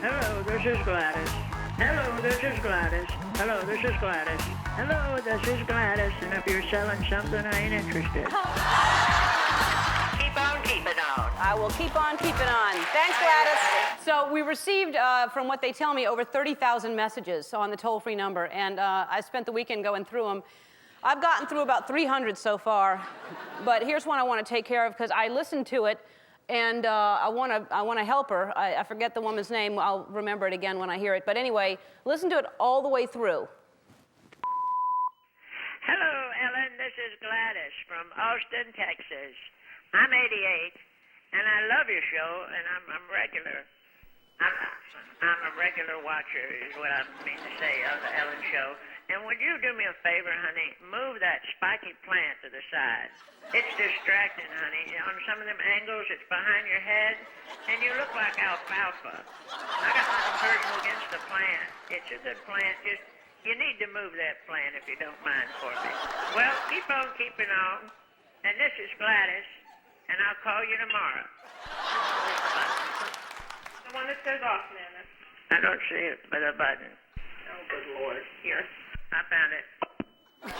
Hello, this is Gladys. Hello, this is Gladys. Hello, this is Gladys. Hello, this is Gladys. And if you're selling something, I ain't interested. Keep on keeping on. I will keep on keeping on. Thanks, Gladys. So we received, from what they tell me, over 30,000 messages on the toll-free number, and I spent the weekend going through them. I've gotten through about 300 so far, but here's one I want to take care of because I listened to it, and I want to help her. I forget the woman's name. I'll remember it again when I hear it. But anyway, listen to it all the way through. Hello, Ellen. This is Gladys from Austin, Texas. I'm 88, and I love your show, and I'm regular. I'm a regular watcher, is what I mean to say, of the Ellen Show. And would you do me a favor, honey? Move that spiky plant to the side. It's distracting, honey. On some of them angles, it's behind your head, and you look like alfalfa. I got nothing personal against the plant. It's a good plant. Just, you need to move that plant if you don't mind for me. Well, keep on keeping on. And this is Gladys, and I'll call you tomorrow. The one that says off, Nana. I don't see it by the button. Oh, good Lord. Here. I found it. All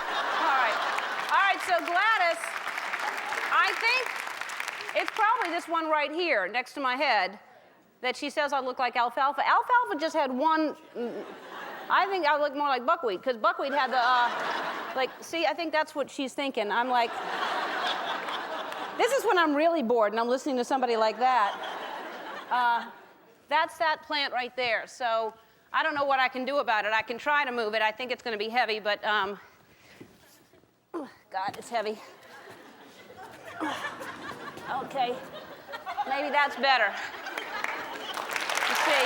right, so Gladys, I think it's probably this one right here next to my head that she says I look like alfalfa. Alfalfa just had one, I think I look more like buckwheat, because buckwheat had the, see, I think that's what she's thinking. I'm like, this is when I'm really bored and I'm listening to somebody like that. That's that plant right there. So I don't know what I can do about it. I can try to move it. I think it's going to be heavy, but, oh, God, it's heavy. Okay, maybe that's better. Let's see.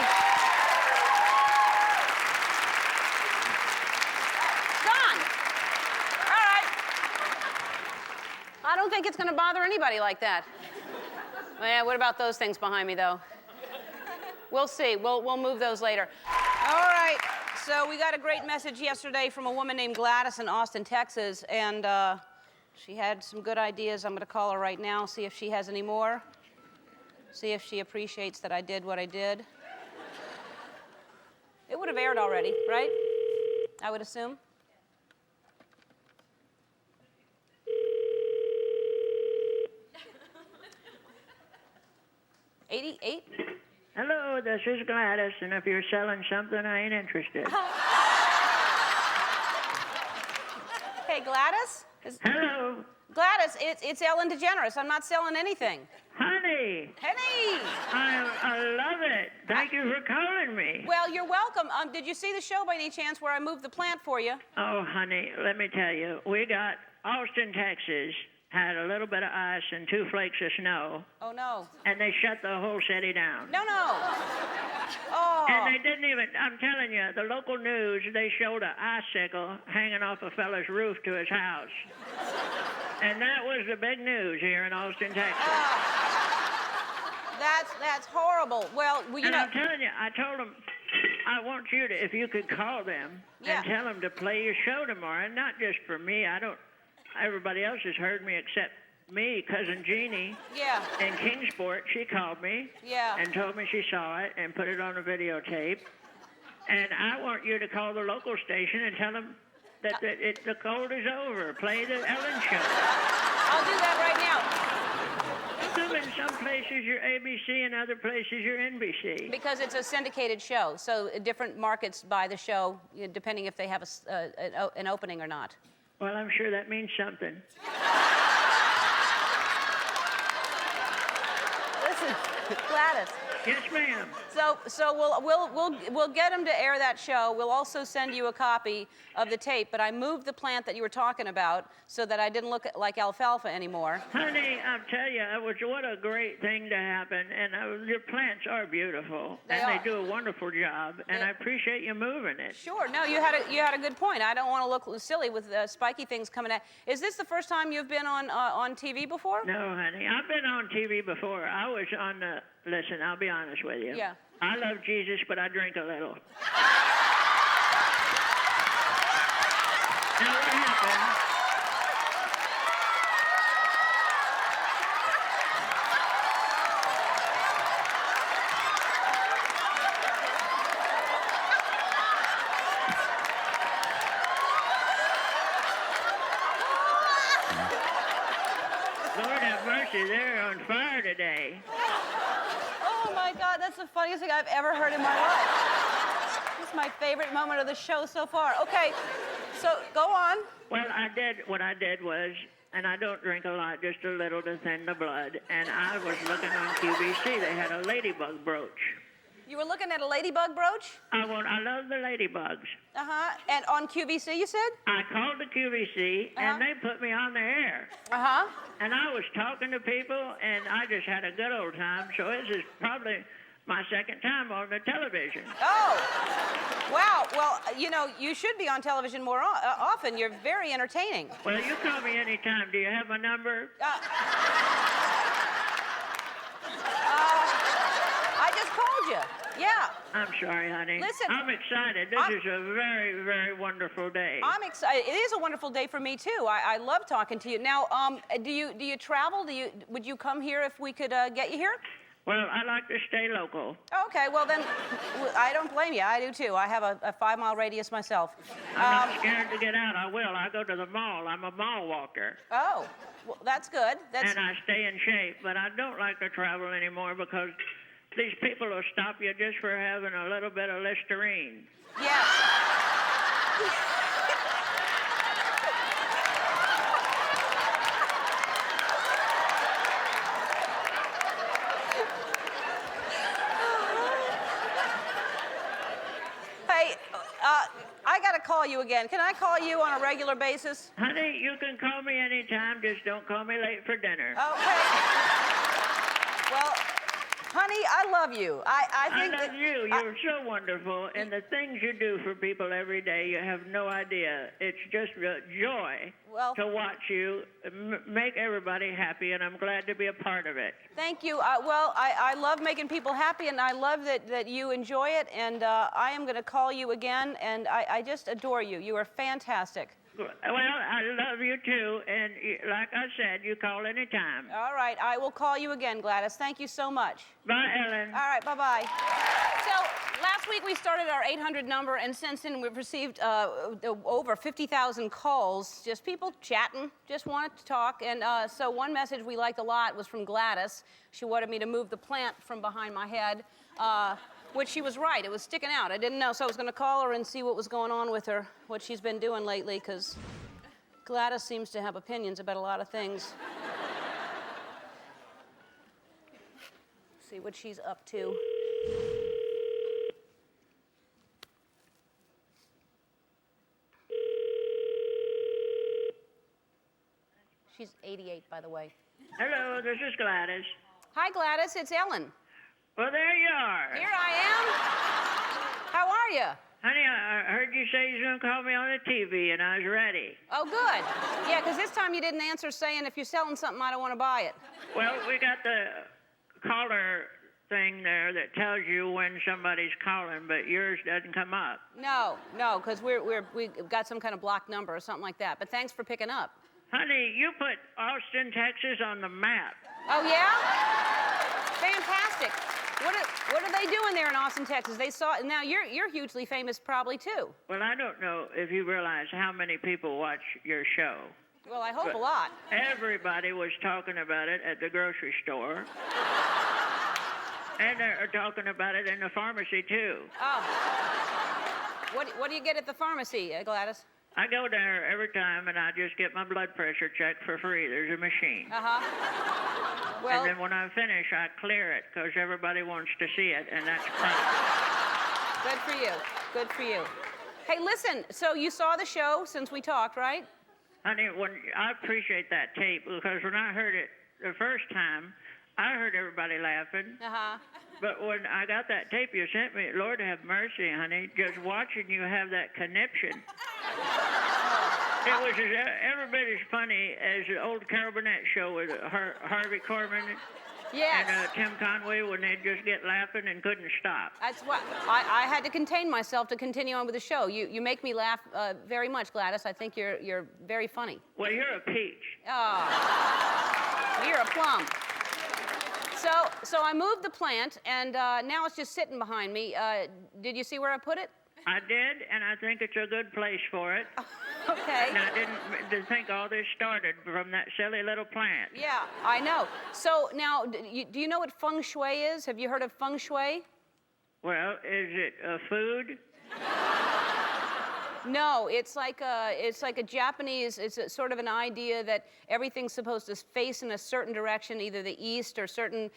Gone. All right. I don't think it's going to bother anybody like that. Yeah, what about those things behind me, though? We'll see. We'll move those later. All right. So we got a great message yesterday from a woman named Gladys in Austin, Texas, and she had some good ideas. I'm going to call her right now, see if she has any more. See if she appreciates that I did what I did. It would have aired already, right? I would assume. 88? Hello, this is Gladys, and if you're selling something, I ain't interested. Hey, Gladys? Hello. Gladys, it's Ellen DeGeneres. I'm not selling anything. Honey. Honey! I love it. Thank you for calling me. Well, you're welcome. Did you see the show by any chance where I moved the plant for you? Oh, honey, let me tell you. We got Austin, Texas, had a little bit of ice and 2 flakes of snow. Oh, no. And they shut the whole city down. No. Oh. And they didn't even, I'm telling you, the local news, they showed an icicle hanging off a fella's roof to his house. And that was the big news here in Austin, Texas. That's horrible. Well, you know. I'm telling you, I told them, I want you to, if you could call them and tell them to play your show tomorrow. And not just for me. Everybody else has heard me except me, Cousin Jeannie. Yeah. In Kingsport, she called me. Yeah. And told me she saw it and put it on a videotape. And I want you to call the local station and tell them that the cold is over. Play the Ellen Show. I'll do that right now. In some places you're ABC, and other places you're NBC. Because it's a syndicated show, so different markets buy the show, depending if they have an opening or not. Well, I'm sure that means something. Listen, Gladys. Yes, ma'am. So we'll get them to air that show. We'll also send you a copy of the tape. But I moved the plant that you were talking about so that I didn't look like alfalfa anymore. Honey, I'll tell you, what a great thing to happen. And your plants are beautiful, They do a wonderful job. And I appreciate you moving it. Sure. No, you had a good point. I don't want to look silly with spiky things coming out. Is this the first time you've been on TV before? No, honey. I've been on TV before. I was on the. Listen, I'll be honest with you. Yeah. I love Jesus, but I drink a little. Now, what happened? Honey, they're on fire today. Oh my God, that's the funniest thing I've ever heard in my life. This is my favorite moment of the show so far. Okay, so go on. Well, what I did was, and I don't drink a lot, just a little to thin the blood, and I was looking on QVC. They had a ladybug brooch. You were looking at a ladybug brooch? I love the ladybugs. Uh-huh. And on QVC, you said? I called the QVC, and they put me on the air. Uh-huh. And I was talking to people, and I just had a good old time. So this is probably my second time on the television. Oh, wow. Well, you know, you should be on television more often. You're very entertaining. Well, you call me anytime. Do you have my number? I just called you. Yeah. I'm sorry, honey. Listen. I'm excited. This is a very, very wonderful day. I'm excited. It is a wonderful day for me, too. I love talking to you. Now, do you travel? Would you come here if we could get you here? Well, I like to stay local. Okay, well then, I don't blame you. I do too. I have a 5-mile radius myself. I'm not scared to get out. I will. I go to the mall. I'm a mall walker. Oh, well, that's good. And I stay in shape, but I don't like to travel anymore because these people will stop you just for having a little bit of Listerine. Yes. I gotta call you again. Can I call you on a regular basis? Honey, you can call me anytime. Just don't call me late for dinner. Okay. Well, honey, I love you. I love you. You're so wonderful. And the things you do for people every day, you have no idea. It's just a joy to watch you make everybody happy, and I'm glad to be a part of it. Thank you. I love making people happy, and I love that you enjoy it, and I am going to call you again, and I just adore you. You are fantastic. Well, I love you too, and like I said, you call anytime. All right, I will call you again, Gladys. Thank you so much. Bye, Ellen. All right, bye-bye. So last week we started our 800 number, and since then we've received over 50,000 calls, just people chatting, just wanted to talk. And so one message we liked a lot was from Gladys. She wanted me to move the plant from behind my head. Which she was right. It was sticking out. I didn't know, so I was going to call her and see what was going on with her, what she's been doing lately, because Gladys seems to have opinions about a lot of things. See what she's up to. She's 88, by the way. Hello, this is Gladys. Hi, Gladys. It's Ellen. Well, there you are. Here I am. How are you? Honey, I heard you say you was going to call me on the TV, and I was ready. Oh, good. Yeah, because this time you didn't answer saying, if you're selling something, I don't want to buy it. Well, we got the caller thing there that tells you when somebody's calling, but yours doesn't come up. No, because we've got some kind of blocked number or something like that. But thanks for picking up. Honey, you put Austin, Texas on the map. Oh, yeah? Fantastic. What are they doing there in Austin, Texas? They saw it. Now, you're hugely famous probably, too. Well, I don't know if you realize how many people watch your show. Well, I hope a lot. Everybody was talking about it at the grocery store. And they're talking about it in the pharmacy, too. Oh. What do you get at the pharmacy, Gladys? I go there every time, and I just get my blood pressure checked for free. There's a machine. Uh-huh. Well, and then when I finish, I clear it, because everybody wants to see it, and that's fun. Good for you. Good for you. Hey, listen, so you saw the show since we talked, right? Honey, I appreciate that tape, because when I heard it the first time, I heard everybody laughing. Uh-huh. But when I got that tape you sent me, Lord have mercy, honey, just watching you have that conniption. It was every bit as funny as the old Carol Burnett show with Harvey Korman and Tim Conway when they'd just get laughing and couldn't stop. That's what I had to contain myself to continue on with the show. You make me laugh very much, Gladys. I think you're very funny. Well, you're a peach. Oh, you're a plum. So I moved the plant, and now it's just sitting behind me. Did you see where I put it? I did, and I think it's a good place for it. Okay. And I didn't think all this started from that silly little plant. Yeah, I know. So now, do you know what feng shui is? Have you heard of feng shui? Well, is it food? No, it's like a Japanese. It's a sort of an idea that everything's supposed to face in a certain direction, either the east or certain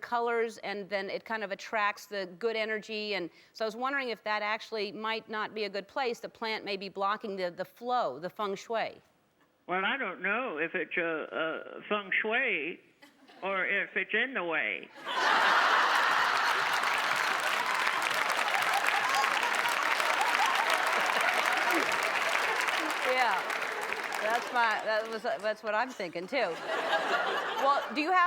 colors, and then it kind of attracts the good energy. And so I was wondering if that actually might not be a good place. The plant may be blocking the flow, the feng shui. Well, I don't know if it's a feng shui or if it's in the way. Yeah, that's what I'm thinking too. Well,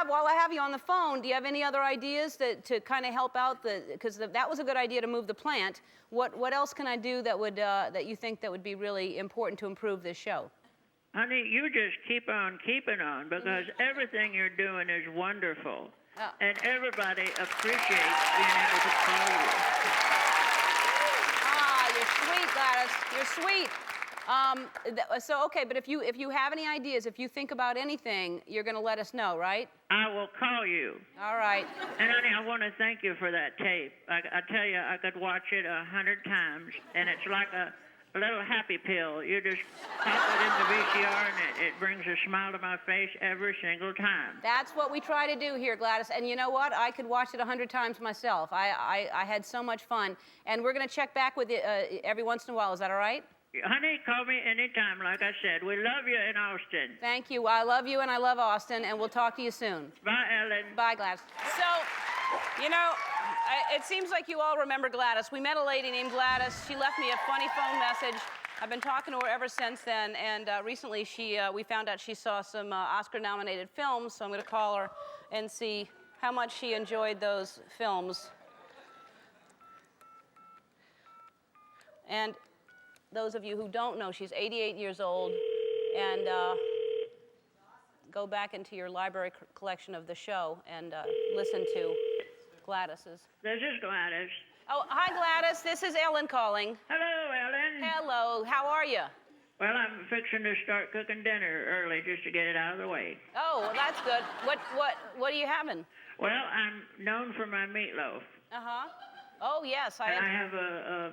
while I have you on the phone, do you have any other ideas to kind of help out because that was a good idea to move the plant. What else can I do that you think that would be really important to improve this show? Honey, you just keep on keeping on because everything you're doing is wonderful. Oh. And everybody appreciates being able to call you. Ah, you're sweet, Gladys. You're sweet. So okay, but if you have any ideas, if you think about anything, you're going to let us know, right? I will call you. All right. And honey, I want to thank you for that tape. I tell you, I could watch it 100 times, and it's like a little happy pill. You just pop it in the VCR, and it brings a smile to my face every single time. That's what we try to do here, Gladys. And you know what? I could watch it 100 times myself. I had so much fun. And we're going to check back with you every once in a while. Is that all right? Honey, call me anytime, like I said. We love you in Austin. Thank you. I love you, and I love Austin, and we'll talk to you soon. Bye, Ellen. Bye, Gladys. So, you know, it seems like you all remember Gladys. We met a lady named Gladys. She left me a funny phone message. I've been talking to her ever since then, and recently we found out she saw some Oscar-nominated films, so I'm going to call her and see how much she enjoyed those films. And those of you who don't know, she's 88 years old, and go back into your library collection of the show and listen to Gladys's. This is Gladys. Oh, hi, Gladys. This is Ellen calling. Hello, Ellen. Hello. How are you? Well, I'm fixing to start cooking dinner early just to get it out of the way. Oh, well, that's good. What are you having? Well, I'm known for my meatloaf. Uh-huh. Oh, yes. And I have a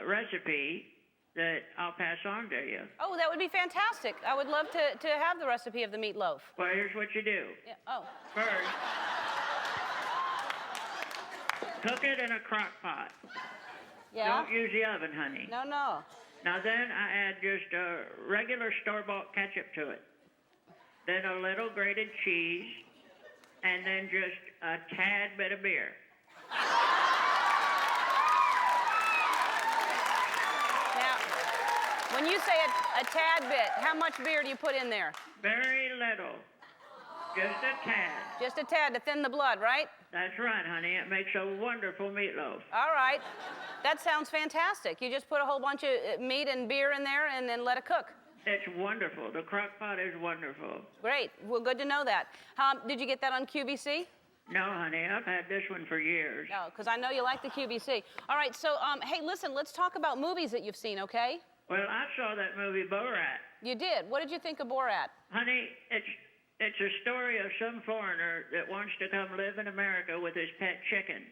recipe that I'll pass on to you. Oh, that would be fantastic. I would love to have the recipe of the meatloaf. Well, here's what you do. Yeah. Oh. First, cook it in a crock pot. Yeah? Don't use the oven, honey. No. Now then, I add just a regular store-bought ketchup to it. Then a little grated cheese, and then just a tad bit of beer. When you say a tad bit, how much beer do you put in there? Very little. Just a tad. Just a tad to thin the blood, right? That's right, honey. It makes a wonderful meatloaf. All right. That sounds fantastic. You just put a whole bunch of meat and beer in there and then let it cook. It's wonderful. The crock pot is wonderful. Great. Well, good to know that. Did you get that on QVC? No, honey. I've had this one for years. No, because I know you like the QVC. All right. So, hey, listen, let's talk about movies that you've seen, okay? Well, I saw that movie Borat. You did? What did you think of Borat? Honey, it's a story of some foreigner that wants to come live in America with his pet chicken.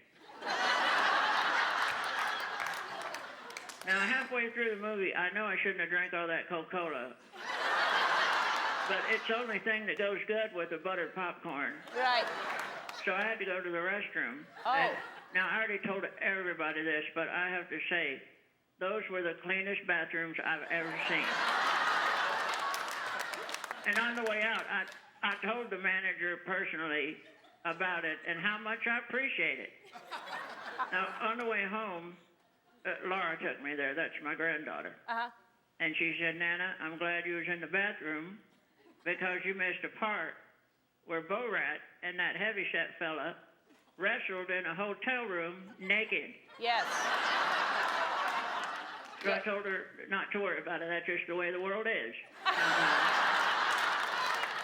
Now, halfway through the movie, I know I shouldn't have drank all that Coca-Cola. But it's the only thing that goes good with the buttered popcorn. Right. So I had to go to the restroom. Oh. And now, I already told everybody this, but I have to say, those were the cleanest bathrooms I've ever seen. And on the way out, I told the manager personally about it and how much I appreciate it. Now, on the way home, Laura took me there. That's my granddaughter. Uh-huh. And she said, Nana, I'm glad you was in the bathroom because you missed a part where Borat and that heavyset fella wrestled in a hotel room naked. Yes. So I told her not to worry about it. That's just the way the world is.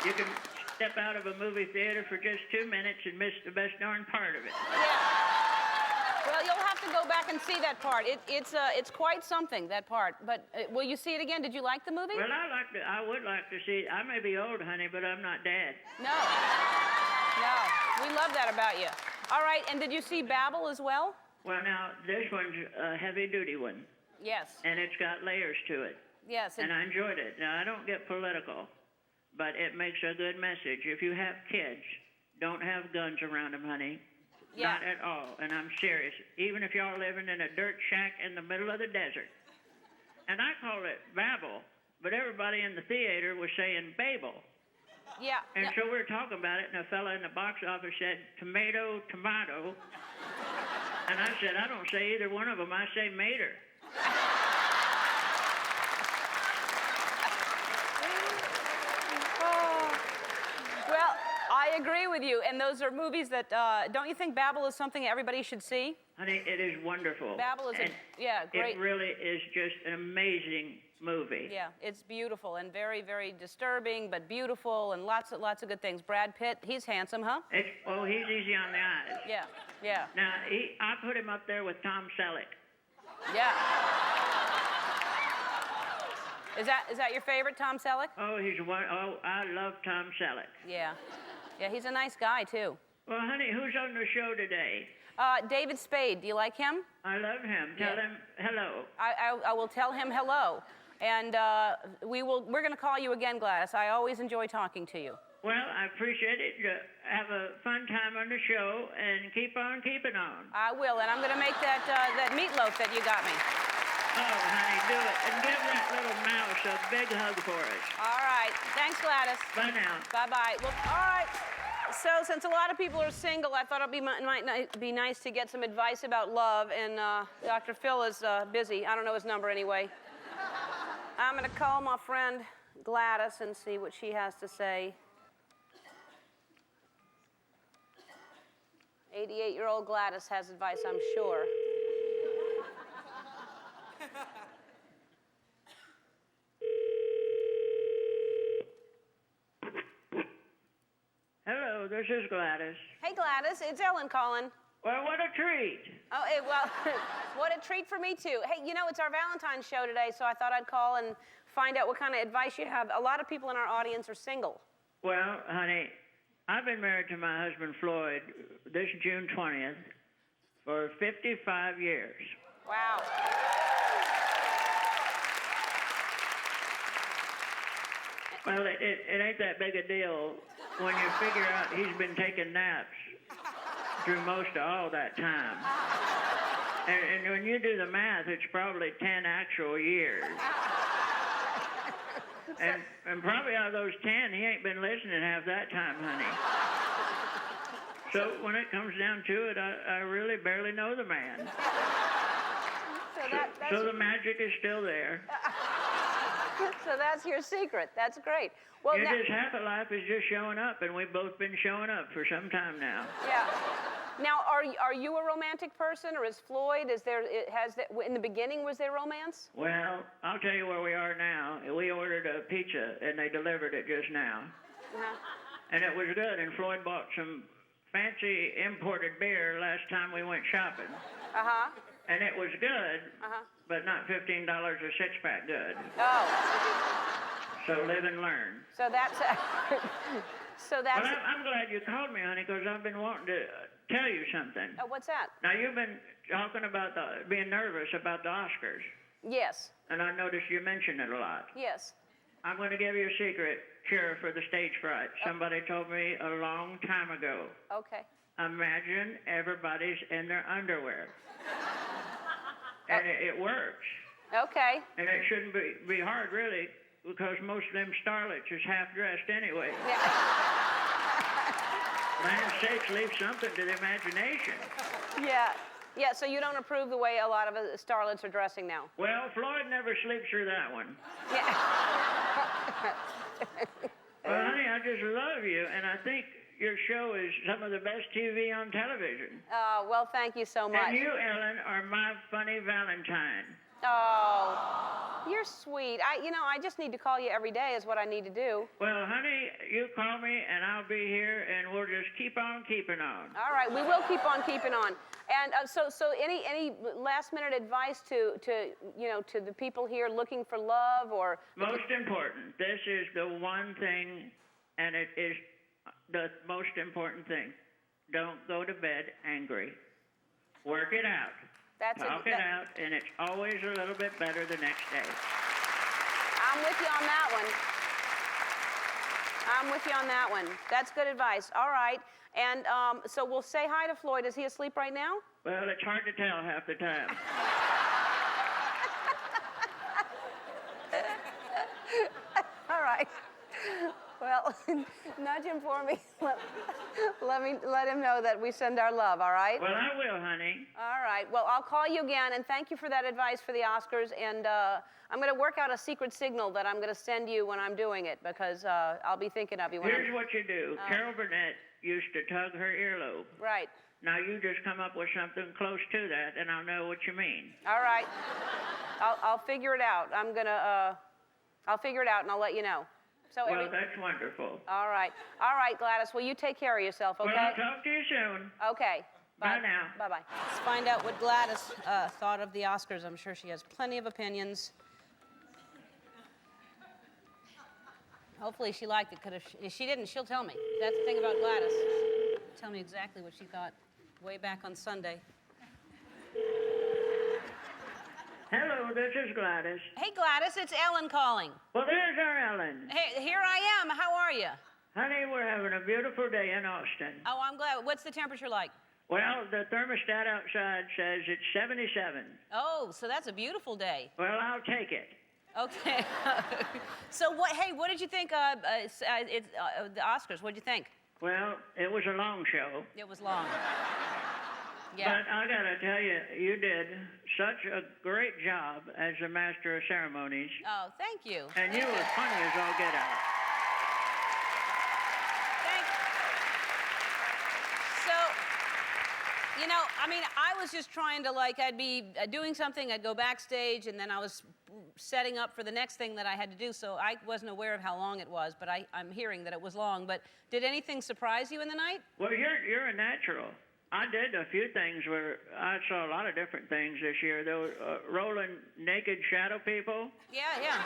You can step out of a movie theater for just 2 minutes and miss the best darn part of it. Yeah. Well, you'll have to go back and see that part. It's quite something, that part. But will you see it again? Did you like the movie? Well, I would like to see it. I may be old, honey, but I'm not dead. No. No. We love that about you. All right, and did you see Babel as well? Well, now, this one's a heavy-duty one. Yes. And it's got layers to it. Yes. And I enjoyed it. Now, I don't get political, but it makes a good message. If you have kids, don't have guns around them, honey. Yeah. Not at all. And I'm serious. Even if y'all living in a dirt shack in the middle of the desert. And I call it Babel, but everybody in the theater was saying Babel. Yeah. And so we were talking about it, and a fella in the box office said, tomato, tomato. And I said, I don't say either one of them. I say mater. Well, I agree with you. And those are movies that, don't you think Babel is something everybody should see? Honey, it is wonderful. Babel is, great. It really is just an amazing movie. Yeah, it's beautiful and very, very disturbing, but beautiful and lots of good things. Brad Pitt, he's handsome, huh? He's easy on the eyes. Yeah, yeah. Now, I put him up there with Tom Selleck. Yeah. Is that your favorite, Tom Selleck? Oh, I love Tom Selleck. Yeah. Yeah, he's a nice guy, too. Well, honey, who's on the show today? David Spade. Do you like him? I love him. Tell him hello. I will tell him hello. And we're going to call you again, Gladys. I always enjoy talking to you. Well, I appreciate it. Have a fun time on the show and keep on keeping on. I will, and I'm going to make that meatloaf that you got me. Oh, honey, do it. And give that little mouse a big hug for us. All right. Thanks, Gladys. Bye now. Bye-bye. Well, all right. So since a lot of people are single, I thought it might be nice to get some advice about love. And Dr. Phil is busy. I don't know his number anyway. I'm going to call my friend Gladys and see what she has to say. 88-year-old Gladys has advice, I'm sure. Hello, this is Gladys. Hey, Gladys, it's Ellen calling. Well, what a treat. Oh, well, what a treat for me, too. Hey, it's our Valentine show today, so I thought I'd call and find out what kind of advice you have. A lot of people in our audience are single. Well, honey, I've been married to my husband, Floyd, this June 20th, for 55 years. Wow. Well, it ain't that big a deal when you figure out he's been taking naps through most of all that time. And when you do the math, it's probably 10 actual years. And probably out of those 10, he ain't been listening half that time, honey. So when it comes down to it, I really barely know the man. So the magic is still there. So that's your secret. That's great. Well, just half of life is just showing up, and we've both been showing up for some time now. Yeah. Now, are you a romantic person, or is Floyd? In the beginning, was there romance? Well, I'll tell you where we are now. We ordered a pizza, and they delivered it just now. Uh-huh. And it was good, and Floyd bought some fancy imported beer last time we went shopping. Uh-huh. And it was good, uh-huh. but not $15 a six-pack good. Oh. So live and learn. So that's... Well, I'm glad you called me, honey, because I've been wanting to tell you something. What's that? Now, you've been talking about being nervous about the Oscars. Yes. And I noticed you mentioned it a lot. Yes. I'm going to give you a secret cure for the stage fright. Somebody told me a long time ago. Okay. Imagine everybody's in their underwear. And it works. Okay. And it shouldn't be hard, really, because most of them starlets is half-dressed anyway. Yeah. Man's sakes, leave something to the imagination. Yeah. Yeah, so you don't approve the way a lot of starlets are dressing now? Well, Floyd never sleeps through that one. Yeah. Well, honey, I just love you, and I think your show is some of the best TV on television. Oh, well, thank you so much. And you, Ellen, are my funny Valentine. Oh. You're sweet. I just need to call you every day is what I need to do. Well, honey, you call me and I'll be here and we'll just keep on keeping on. All right, we will keep on keeping on. And so any last minute advice to the people here looking for love or? Most important, this is the one thing, and it is the most important thing. Don't go to bed angry. Work it out. Talk it out, and it's always a little bit better the next day. I'm with you on that one. That's good advice. All right. And so we'll say hi to Floyd. Is he asleep right now? Well, it's hard to tell half the time. All right. Well, nudge him for me. Let him know that we send our love, all right? Well, I will, honey. All right. Well, I'll call you again, and thank you for that advice for the Oscars. And I'm going to work out a secret signal that I'm going to send you when I'm doing it, because I'll be thinking of you. Here's what you do. Carol Burnett used to tug her earlobe. Right. Now you just come up with something close to that, and I'll know what you mean. All right. I'll figure it out. I'll figure it out, and I'll let you know. Well, that's wonderful. All right. All right, Gladys. Well, you take care of yourself, okay? Well, I'll talk to you soon. Okay. Bye now. Bye-bye. Let's find out what Gladys thought of the Oscars. I'm sure she has plenty of opinions. Hopefully she liked it, because if she didn't, she'll tell me. That's the thing about Gladys. Tell me exactly what she thought way back on Sunday. Hello, this is Gladys. Hey, Gladys, it's Ellen calling. Well, there's our Ellen. Hey, here I am. How are you? Honey, we're having a beautiful day in Austin. Oh, I'm glad. What's the temperature like? Well, the thermostat outside says it's 77. Oh, so that's a beautiful day. Well, I'll take it. Okay. So what did you think the Oscars? What did you think? Well, it was a long show. It was long. Yeah. But I gotta tell you, you did such a great job as a master of ceremonies. Oh, thank you. And you were funny as all get out. I was just trying to, I'd be doing something, I'd go backstage, and then I was setting up for the next thing that I had to do, so I wasn't aware of how long it was, but I'm hearing that it was long. But did anything surprise you in the night? Well, you're a natural. I did a few things where I saw a lot of different things this year. There were rolling naked shadow people. Yeah.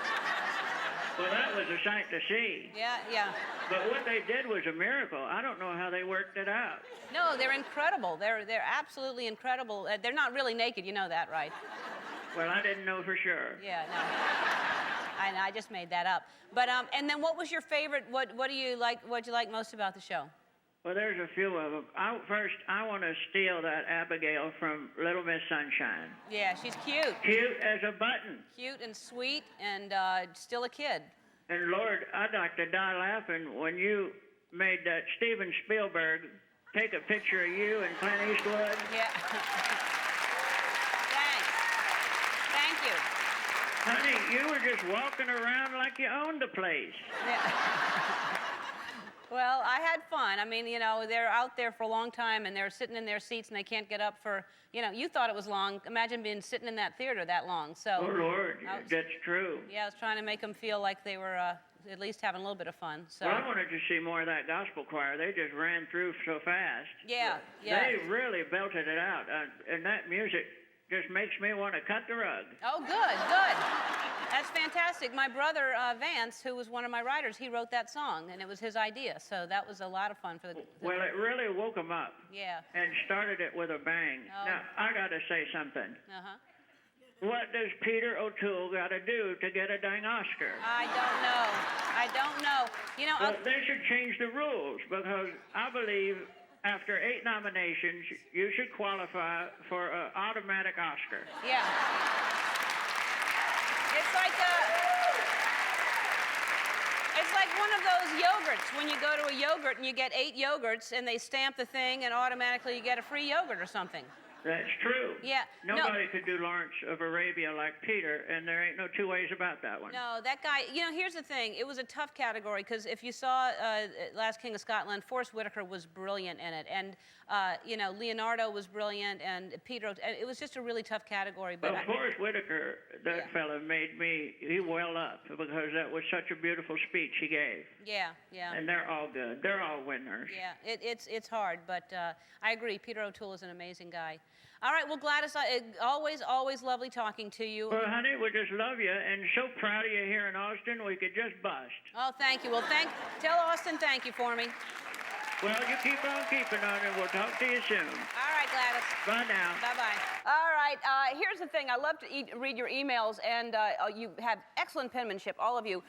Well, that was a sight to see. Yeah. But what they did was a miracle. I don't know how they worked it out. No, they're incredible. They're absolutely incredible. They're not really naked, you know that, right? Well, I didn't know for sure. Yeah, no. I just made that up. But and then what was your favorite? What do you like? What you like most about the show? Well, there's a few of them. First, I want to steal that Abigail from Little Miss Sunshine. Yeah, she's cute. Cute as a button. Cute and sweet and still a kid. And Lord, I'd like to die laughing when you made that Steven Spielberg take a picture of you and Clint Eastwood. Yeah. Thank you. Honey, you were just walking around like you owned the place. Yeah. Well, I had fun. I mean, they're out there for a long time, and they're sitting in their seats, and they can't get up for, you thought it was long. Imagine being sitting in that theater that long. So. Oh, Lord, that's true. Yeah, I was trying to make them feel like they were at least having a little bit of fun. So. Well, I wanted to see more of that gospel choir. They just ran through so fast. Yeah. They really belted it out, and that music just makes me want to cut the rug. Oh, good. That's fantastic. My brother, Vance, who was one of my writers, he wrote that song, and it was his idea. So that was a lot of fun for the Well, it really woke him up. Yeah. And started it with a bang. Oh. Now, I got to say something. Uh-huh. What does Peter O'Toole got to do to get a dang Oscar? I don't know. Well, they should change the rules, because I believe after 8 nominations, you should qualify for an automatic Oscar. Yeah. It's like one of those yogurts. When you go to a yogurt and you get 8 yogurts and they stamp the thing and automatically you get a free yogurt or something. That's true. Yeah. Nobody could do Lawrence of Arabia like Peter, and there ain't no two ways about that one. No, that guy, here's the thing. It was a tough category because if you saw Last King of Scotland, Forrest Whitaker was brilliant in it. And, Leonardo was brilliant, and Peter, it was just a really tough category. But well, Forrest Whitaker, that fella he well up because that was such a beautiful speech he gave. Yeah. And they're all good. They're all winners. Yeah, it's hard, but I agree. Peter O'Toole is an amazing guy. All right, well, Gladys, always lovely talking to you. Well, honey, we just love you and so proud of you here in Austin. We could just bust. Oh, thank you. Well, tell Austin thank you for me. Well, you keep on keeping on, and we'll talk to you soon. All right, Gladys. Bye now. Bye-bye. All right, here's the thing. I love to read your emails, and you have excellent penmanship, all of you.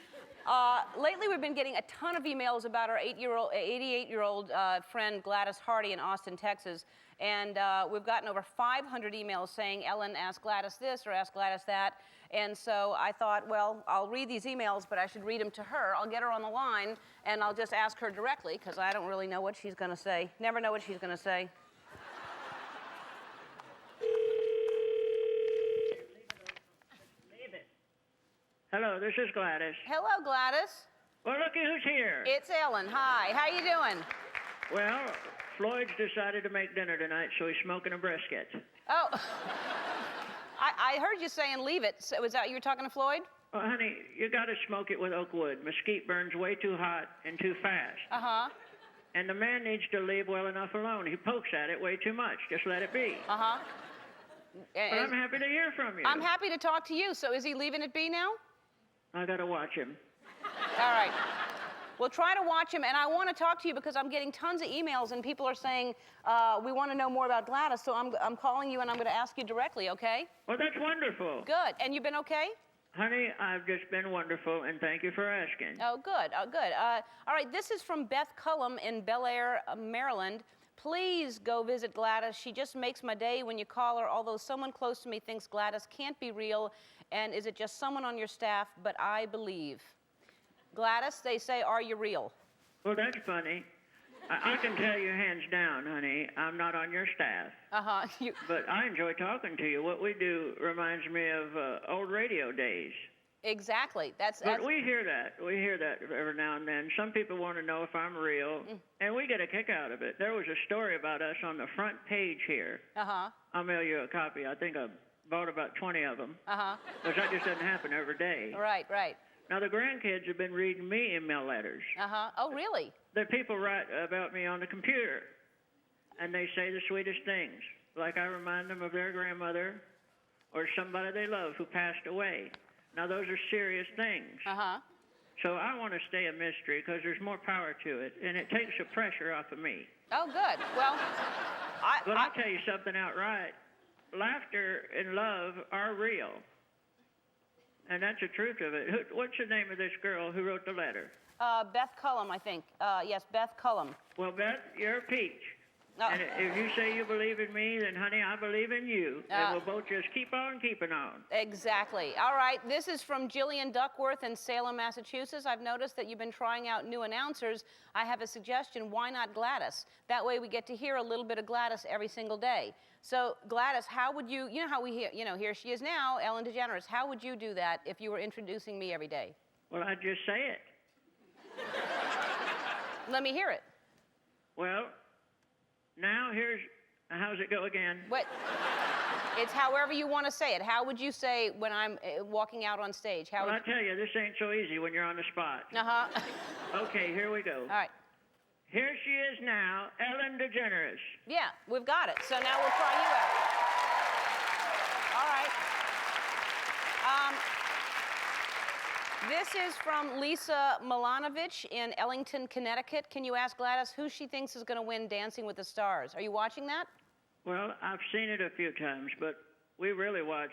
Lately, we've been getting a ton of emails about our 88-year-old friend Gladys Hardy in Austin, Texas. And we've gotten over 500 emails saying, Ellen, ask Gladys this or ask Gladys that. And so I thought, well, I'll read these emails, but I should read them to her. I'll get her on the line, and I'll just ask her directly, because I don't really know what she's going to say. Never know what she's going to say. Hello, this is Gladys. Hello, Gladys. Well, looky who's here. It's Ellen. Hi. How you doing? Well, Floyd's decided to make dinner tonight, so he's smoking a brisket. Oh. I heard you saying leave it. So was that you were talking to Floyd? Well, honey, you got to smoke it with oak wood. Mesquite burns way too hot and too fast. Uh-huh. And the man needs to leave well enough alone. He pokes at it way too much. Just let it be. Uh-huh. But I'm happy to hear from you. I'm happy to talk to you. So is he leaving it be now? I got to watch him. All right. Well, try to watch him, and I want to talk to you because I'm getting tons of emails, and people are saying, we want to know more about Gladys, so I'm calling you, and I'm going to ask you directly, okay? Well, that's wonderful. Good. And you've been okay? Honey, I've just been wonderful, and thank you for asking. Oh, good. Oh, good. All right, this is from Beth Cullum in Bel Air, Maryland. Please go visit Gladys. She just makes my day when you call her, although someone close to me thinks Gladys can't be real, and is it just someone on your staff? But I believe. Gladys, they say, are you real? Well, that's funny. I can tell you hands down, honey, I'm not on your staff. Uh-huh. But I enjoy talking to you. What we do reminds me of old radio days. Exactly. But we hear that. We hear that every now and then. Some people want to know if I'm real, and we get a kick out of it. There was a story about us on the front page here. Uh-huh. I'll mail you a copy. I think I bought about 20 of them. Uh-huh. Because that just doesn't happen every day. Right. Now, the grandkids have been reading me email letters. Uh-huh. Oh, really? The people write about me on the computer, and they say the sweetest things, like I remind them of their grandmother or somebody they love who passed away. Now, those are serious things. Uh-huh. So I want to stay a mystery because there's more power to it, and it takes the pressure off of me. Oh, good. Well, I'll tell you something outright. Laughter and love are real. And that's the truth of it. What's the name of this girl who wrote the letter? Beth Cullum, I think. Yes, Beth Cullum. Well, Beth, you're a peach. And if you say you believe in me, then, honey, I believe in you. And we'll both just keep on keeping on. Exactly. All right. This is from Jillian Duckworth in Salem, Massachusetts. I've noticed that you've been trying out new announcers. I have a suggestion. Why not Gladys? That way we get to hear a little bit of Gladys every single day. So, Gladys, how would you, how we hear, here she is now, Ellen DeGeneres. How would you do that if you were introducing me every day? Well, I'd just say it. Let me hear it. Well, now how's it go again? What? It's however you want to say it. How would you say when I'm walking out on stage? Well, I tell you, this ain't so easy when you're on the spot. Uh-huh. Okay, here we go. All right. Here she is now, Ellen DeGeneres. Yeah, we've got it. So now we'll try you out. All right. This is from Lisa Milanovich in Ellington, Connecticut. Can you ask Gladys who she thinks is going to win Dancing with the Stars? Are you watching that? Well, I've seen it a few times, but we really watch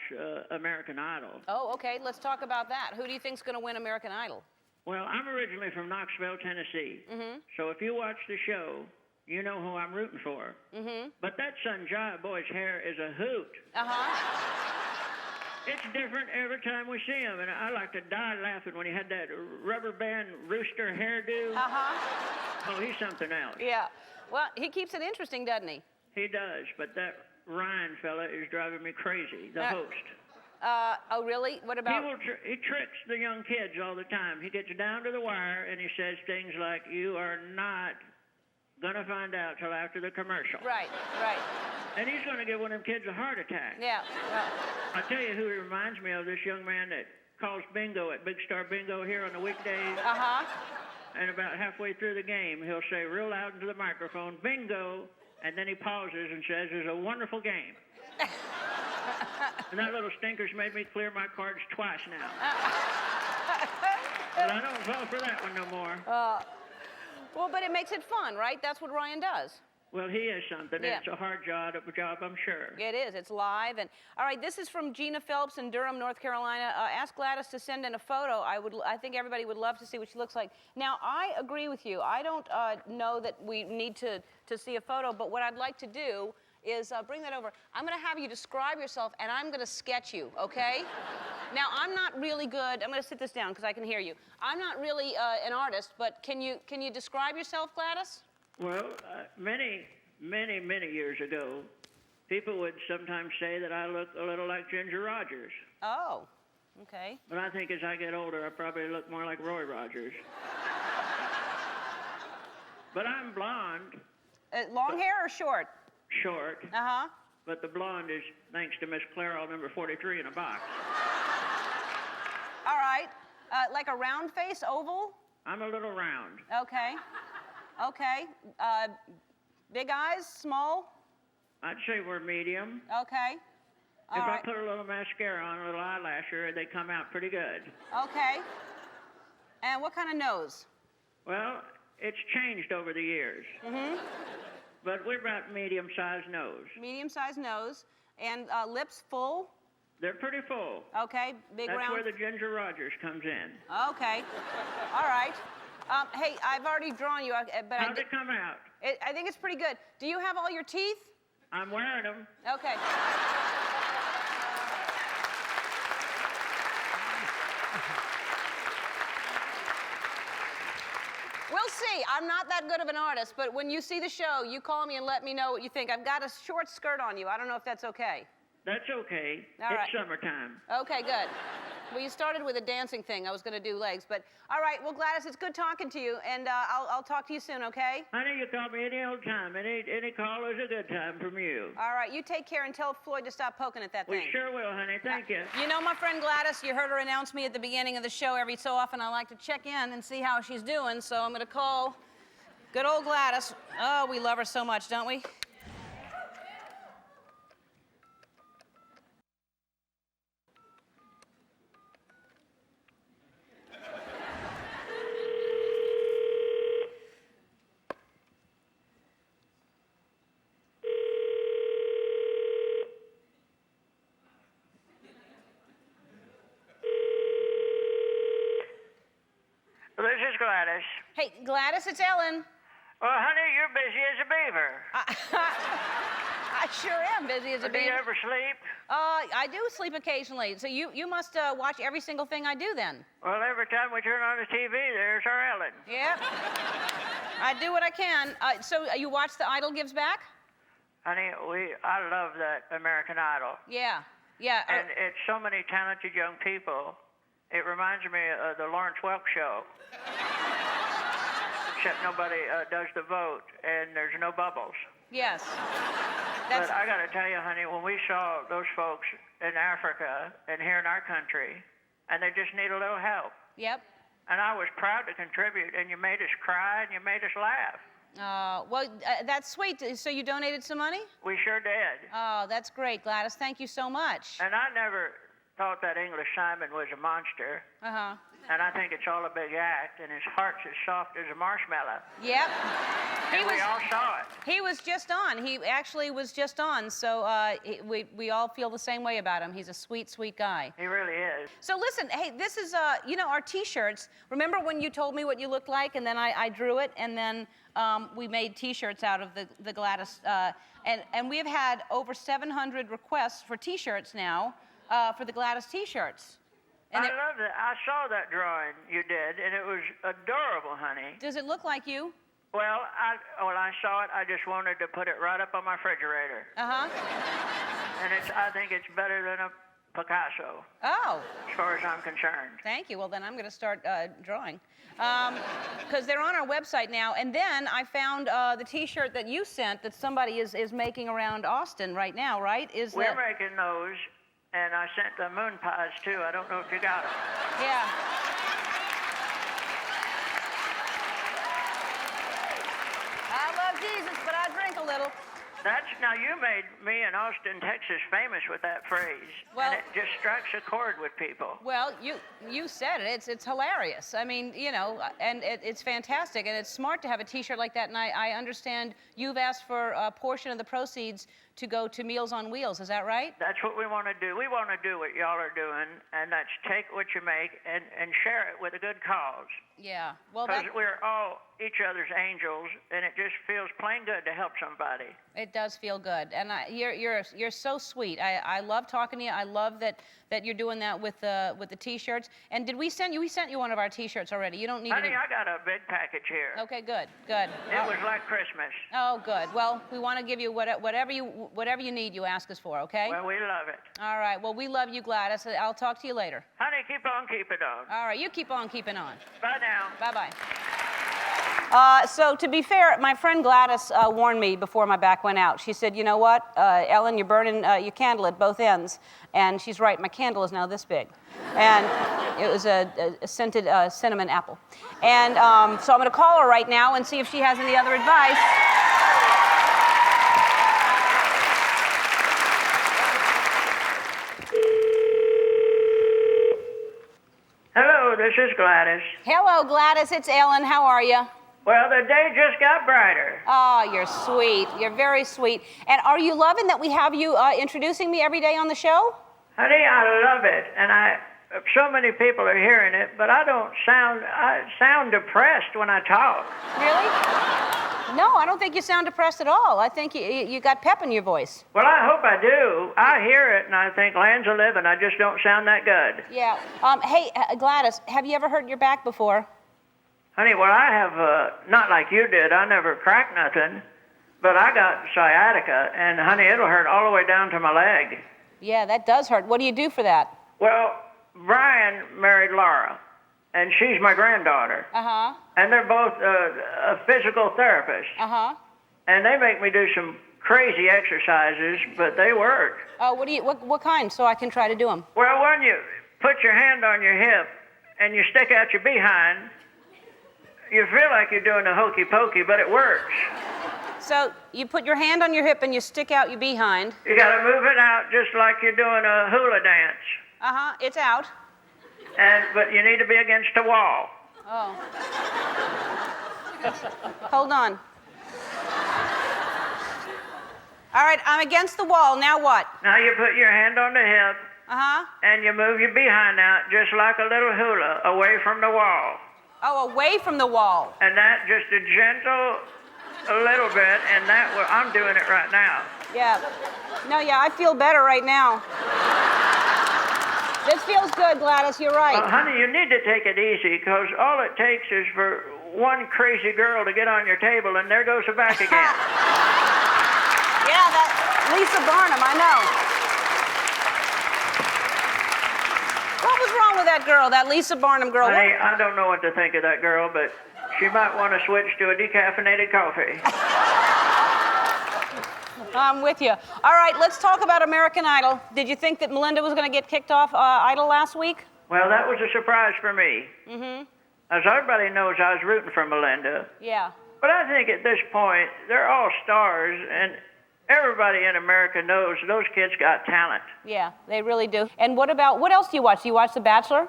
American Idol. Oh, okay. Let's talk about that. Who do you think's going to win American Idol? Well, I'm originally from Knoxville, Tennessee. Mm-hmm. So if you watch the show, you know who I'm rooting for. Mm-hmm. But that Son Jive boy's hair is a hoot. Uh-huh. It's different every time we see him, and I like to die laughing when he had that rubber band rooster hairdo. Uh-huh. Oh, he's something else. Yeah. Well, he keeps it interesting, doesn't he? He does, but that Ryan fella is driving me crazy, the host. Oh, really? What about... He tricks the young kids all the time. He gets down to the wire, and he says things like, you are not going to find out till after the commercial. Right. And he's going to give one of them kids a heart attack. Yeah. I'll tell you who he reminds me of, this young man that calls bingo at Big Star Bingo here on the weekdays. Uh-huh. And about halfway through the game, he'll say real loud into the microphone, bingo, and then he pauses and says, it's a wonderful game. And that little stinker's made me clear my cards twice now. But I don't fall for that one no more. Well, but it makes it fun, right? That's what Ryan does. Well, he is something. Yeah. It's a hard job, I'm sure. It is. It's live. And all right, this is from Gina Phelps in Durham, North Carolina. Ask Gladys to send in a photo. I think everybody would love to see what she looks like. Now, I agree with you. I don't know that we need to see a photo, but what I'd like to do is bring that over. I'm going to have you describe yourself, and I'm going to sketch you, okay? Now, I'm not really good. I'm going to sit this down because I can hear you. I'm not really an artist, but can you describe yourself, Gladys? Well, many years ago, people would sometimes say that I look a little like Ginger Rogers. Oh, okay. But I think as I get older, I probably look more like Roy Rogers. But I'm blonde. Long hair or short? Short. Uh-huh. But the blonde is thanks to Miss Clairol number 43 in a box. All right. Like a round face, oval? I'm a little round. Okay. Big eyes, small? I'd say we're medium. Okay. If I put a little mascara on, a little eyelasher, they come out pretty good. Okay. And what kind of nose? Well, it's changed over the years. Mm-hmm. But we're about medium-sized nose. Medium-sized nose. And lips full? They're pretty full. Okay. Big round? That's where the Ginger Rogers comes in. Okay. All right. Hey, I've already drawn you, but How'd it come out? I think it's pretty good. Do you have all your teeth? I'm wearing them. Okay. We'll see. I'm not that good of an artist, but when you see the show, you call me and let me know what you think. I've got a short skirt on you. I don't know if that's okay. That's okay. All right. It's summertime. Okay, good. Well, you started with a dancing thing. I was going to do legs, but all right. Well, Gladys, it's good talking to you, and I'll talk to you soon, okay? Honey, you call me any old time. Any call is a good time from you. All right. You take care and tell Floyd to stop poking at that thing. We sure will, honey. Thank you. You know my friend Gladys, you heard her announce me at the beginning of the show. Every so often I like to check in and see how she's doing, so I'm going to call good old Gladys. Oh, we love her so much, don't we? This is Gladys. Hey, Gladys, it's Ellen. Well, honey, you're busy as a beaver. I sure am busy as a Do you beaver. ever sleep? I do sleep occasionally. So you must watch every single thing I do then. Well, every time we turn on the TV, there's our Ellen. Yep. I do what I can. So you watch The Idol Gives Back? Honey, I love that American Idol. Yeah. And it's so many talented young people. It reminds me of the Lawrence Welk show. Except nobody does the vote, and there's no bubbles. Yes. But I got to tell you, honey, when we saw those folks in Africa and here in our country, and they just need a little help. Yep. And I was proud to contribute, and you made us cry, and you made us laugh. Well, that's sweet. So you donated some money? We sure did. Oh, that's great, Gladys. Thank you so much. And I never thought that English Simon was a monster. Uh-huh. And I think it's all a big act, and his heart's as soft as a marshmallow. Yep. We all saw it. He was just on. He actually was just on. So we all feel the same way about him. He's a sweet, sweet guy. He really is. So listen, hey, this is, our T-shirts. Remember when you told me what you looked like, and then I drew it, and then we made T-shirts out of the Gladys. And we have had over 700 requests for T-shirts now for the Gladys T-shirts. I love it. I saw that drawing you did, and it was adorable, honey. Does it look like you? Well, when I saw it, I just wanted to put it right up on my refrigerator. Uh-huh. And I think it's better than a Picasso. Oh. As far as I'm concerned. Thank you. Well, then I'm going to start drawing. Because they're on our website now. And then I found the T-shirt that you sent that somebody is making around Austin right now, right? We're making those, and I sent the moon pies, too. I don't know if you got them. Yeah. I love Jesus, but I drink a little. Now you made me in Austin, Texas famous with that phrase. Well, and it just strikes a chord with people. Well, you said it. It's hilarious. I mean, you know, and it's fantastic, and it's smart to have a T-shirt like that. And I understand you've asked for a portion of the proceeds to go to Meals on Wheels. Is that right? That's what we want to do. We want to do what y'all are doing, and that's take what you make and share it with a good cause. Yeah. Well, because we're all each other's angels, and it just feels plain good to help somebody. It does feel good, and you're so sweet. I love talking to you. I love that you're doing that with the T-shirts. And did we sent you? We sent you one of our T-shirts already. You don't need. Honey, I got a big package here. Okay, good. It was like Christmas. Oh, good. Well, we want to give you whatever you need. You ask us for, okay? Well, we love it. All right. Well, we love you, Gladys. I'll talk to you later. Honey, keep on keeping on. All right. You keep on keeping on. Bye now. Bye-bye. So to be fair, my friend Gladys warned me before my back went out. She said, you know what, Ellen, you're burning your candle at both ends. And she's right, my candle is now this big. And it was a scented cinnamon apple. And so I'm going to call her right now and see if she has any other advice. Hello, this is Gladys. Hello, Gladys. It's Ellen. How are you? Well, the day just got brighter. Oh, you're sweet. You're very sweet. And are you loving that we have you introducing me every day on the show? Honey, I love it. And so many people are hearing it, but I sound depressed when I talk. Really? No, I don't think you sound depressed at all. I think you got pep in your voice. Well, I hope I do. I hear it, and I think land's a living. I just don't sound that good. Yeah. Hey, Gladys, have you ever hurt your back before? Honey, well, I have, not like you did. I never cracked nothing, but I got sciatica, and, honey, it'll hurt all the way down to my leg. Yeah, that does hurt. What do you do for that? Well, Brian married Laura, and she's my granddaughter. Uh-huh. And they're both a physical therapist. Uh-huh. And they make me do some crazy exercises, but they work. Oh, what kind, so I can try to do them? Well, when you put your hand on your hip and you stick out your behind, you feel like you're doing a hokey pokey, but it works. So you put your hand on your hip and you stick out your behind. You got to move it out just like you're doing a hula dance. Uh-huh, it's out. But you need to be against a wall. Oh. Hold on. All right, I'm against the wall. Now what? Now you put your hand on the hip. Uh-huh. And you move your behind out just like a little hula away from the wall. Oh, away from the wall. And that just a little bit, and I'm doing it right now. Yeah. No, yeah, I feel better right now. This feels good, Gladys, you're right. Honey, you need to take it easy, because all it takes is for one crazy girl to get on your table, and there goes the back again. Yeah, that Lisa Barnum, I know. What was wrong with that girl, that Lisa Barnum girl? Honey, I don't know what to think of that girl, but she might want to switch to a decaffeinated coffee. I'm with you. All right, let's talk about American Idol. Did you think that Melinda was going to get kicked off Idol last week? Well, that was a surprise for me. Mm-hmm. As everybody knows, I was rooting for Melinda. Yeah. But I think at this point, they're all stars, and everybody in America knows those kids got talent. Yeah, they really do. And what else do you watch? Do you watch The Bachelor?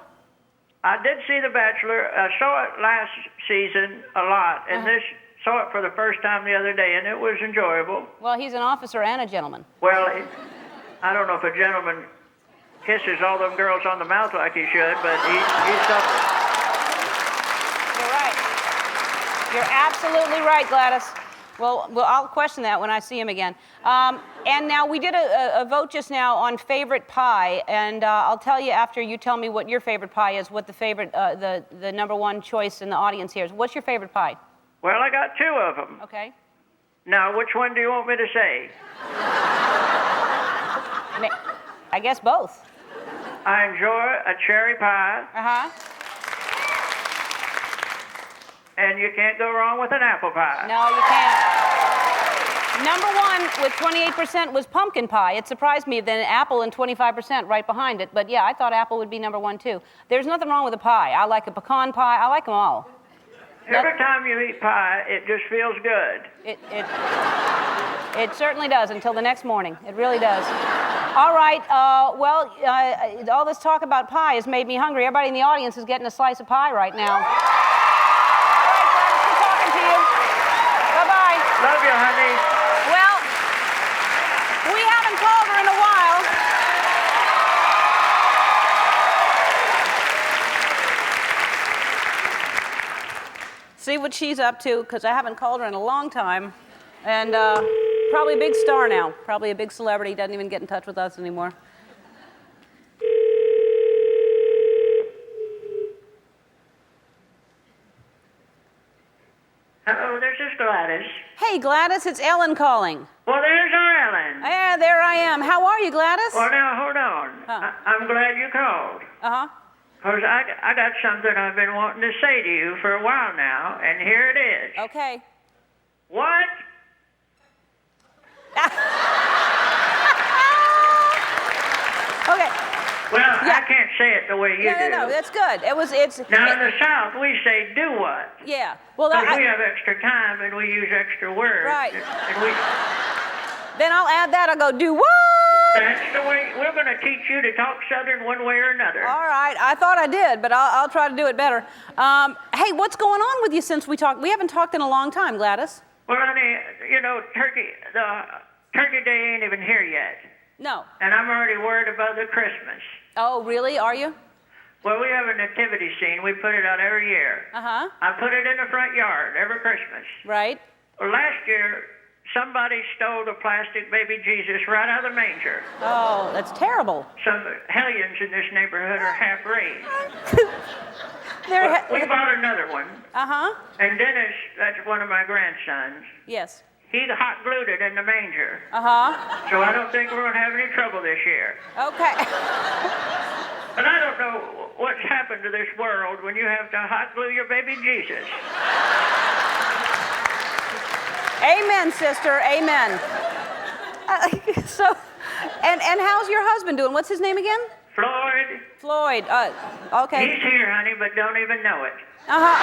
I did see The Bachelor. I saw it last season a lot, and saw it for the first time the other day, and it was enjoyable. Well, he's an officer and a gentleman. Well, I don't know if a gentleman kisses all them girls on the mouth like he should, but he's something. You're right. You're absolutely right, Gladys. Well, I'll question that when I see him again. And now we did a vote just now on favorite pie, and I'll tell you after you tell me what your favorite pie is, what the favorite, the number one choice in the audience here is. What's your favorite pie? Well, I got 2 of them. Okay. Now, which one do you want me to say? I guess both. I enjoy a cherry pie, Uh-huh. and you can't go wrong with an apple pie. No, you can't. Number 1 with 28% was pumpkin pie. It surprised me, then apple and 25% right behind it. But yeah, I thought apple would be number 1 too. There's nothing wrong with a pie. I like a pecan pie. I like them all. Every time you eat pie, it just feels good. It certainly does until the next morning. It really does. All right. All this talk about pie has made me hungry. Everybody in the audience is getting a slice of pie right now. All right, Gladys, good talking to you. Bye-bye. Love you, honey. Well, we haven't called her in a while. See what she's up to, because I haven't called her in a long time. And probably a big star now. Probably a big celebrity. Doesn't even get in touch with us anymore. Hello, this is Gladys. Hey, Gladys, it's Ellen calling. Well, there's our Ellen. Yeah, there I am. How are you, Gladys? Well, now, hold on. Huh. I'm glad you called. Uh-huh. Because I got something I've been wanting to say to you for a while now, and here it is. Okay. What? Okay. Well, Yeah. I can't say it the way you do. No, that's good. It's. Now, in the South, we say do what? Yeah. Well, Because we have extra time and we use extra words. Right. And we, then I'll add that. I'll go, do what? that's the way, we're going to teach you to talk Southern one way or another. All right. I thought I did, but I'll try to do it better. Hey, what's going on with you since we talked? We haven't talked in a long time, Gladys. Well, honey, you know, Turkey Day ain't even here yet. No. And I'm already worried about the Christmas. Oh, really? Are you? Well, we have a nativity scene. We put it out every year. Uh-huh. I put it in the front yard every Christmas. Right. Well, last year, somebody stole the plastic baby Jesus right out of the manger. Oh, that's terrible. Some hellions in this neighborhood are half raised. They're We bought another one. Uh-huh. And Dennis, that's one of my grandsons, Yes. he hot glued it in the manger. Uh-huh. So I don't think we're going to have any trouble this year. Okay. But I don't know what's happened to this world when you have to hot glue your baby Jesus. Amen, sister. Amen. And how's your husband doing? What's his name again? Floyd, Floyd. Okay. he's here, honey, but don't even know it. Uh-huh.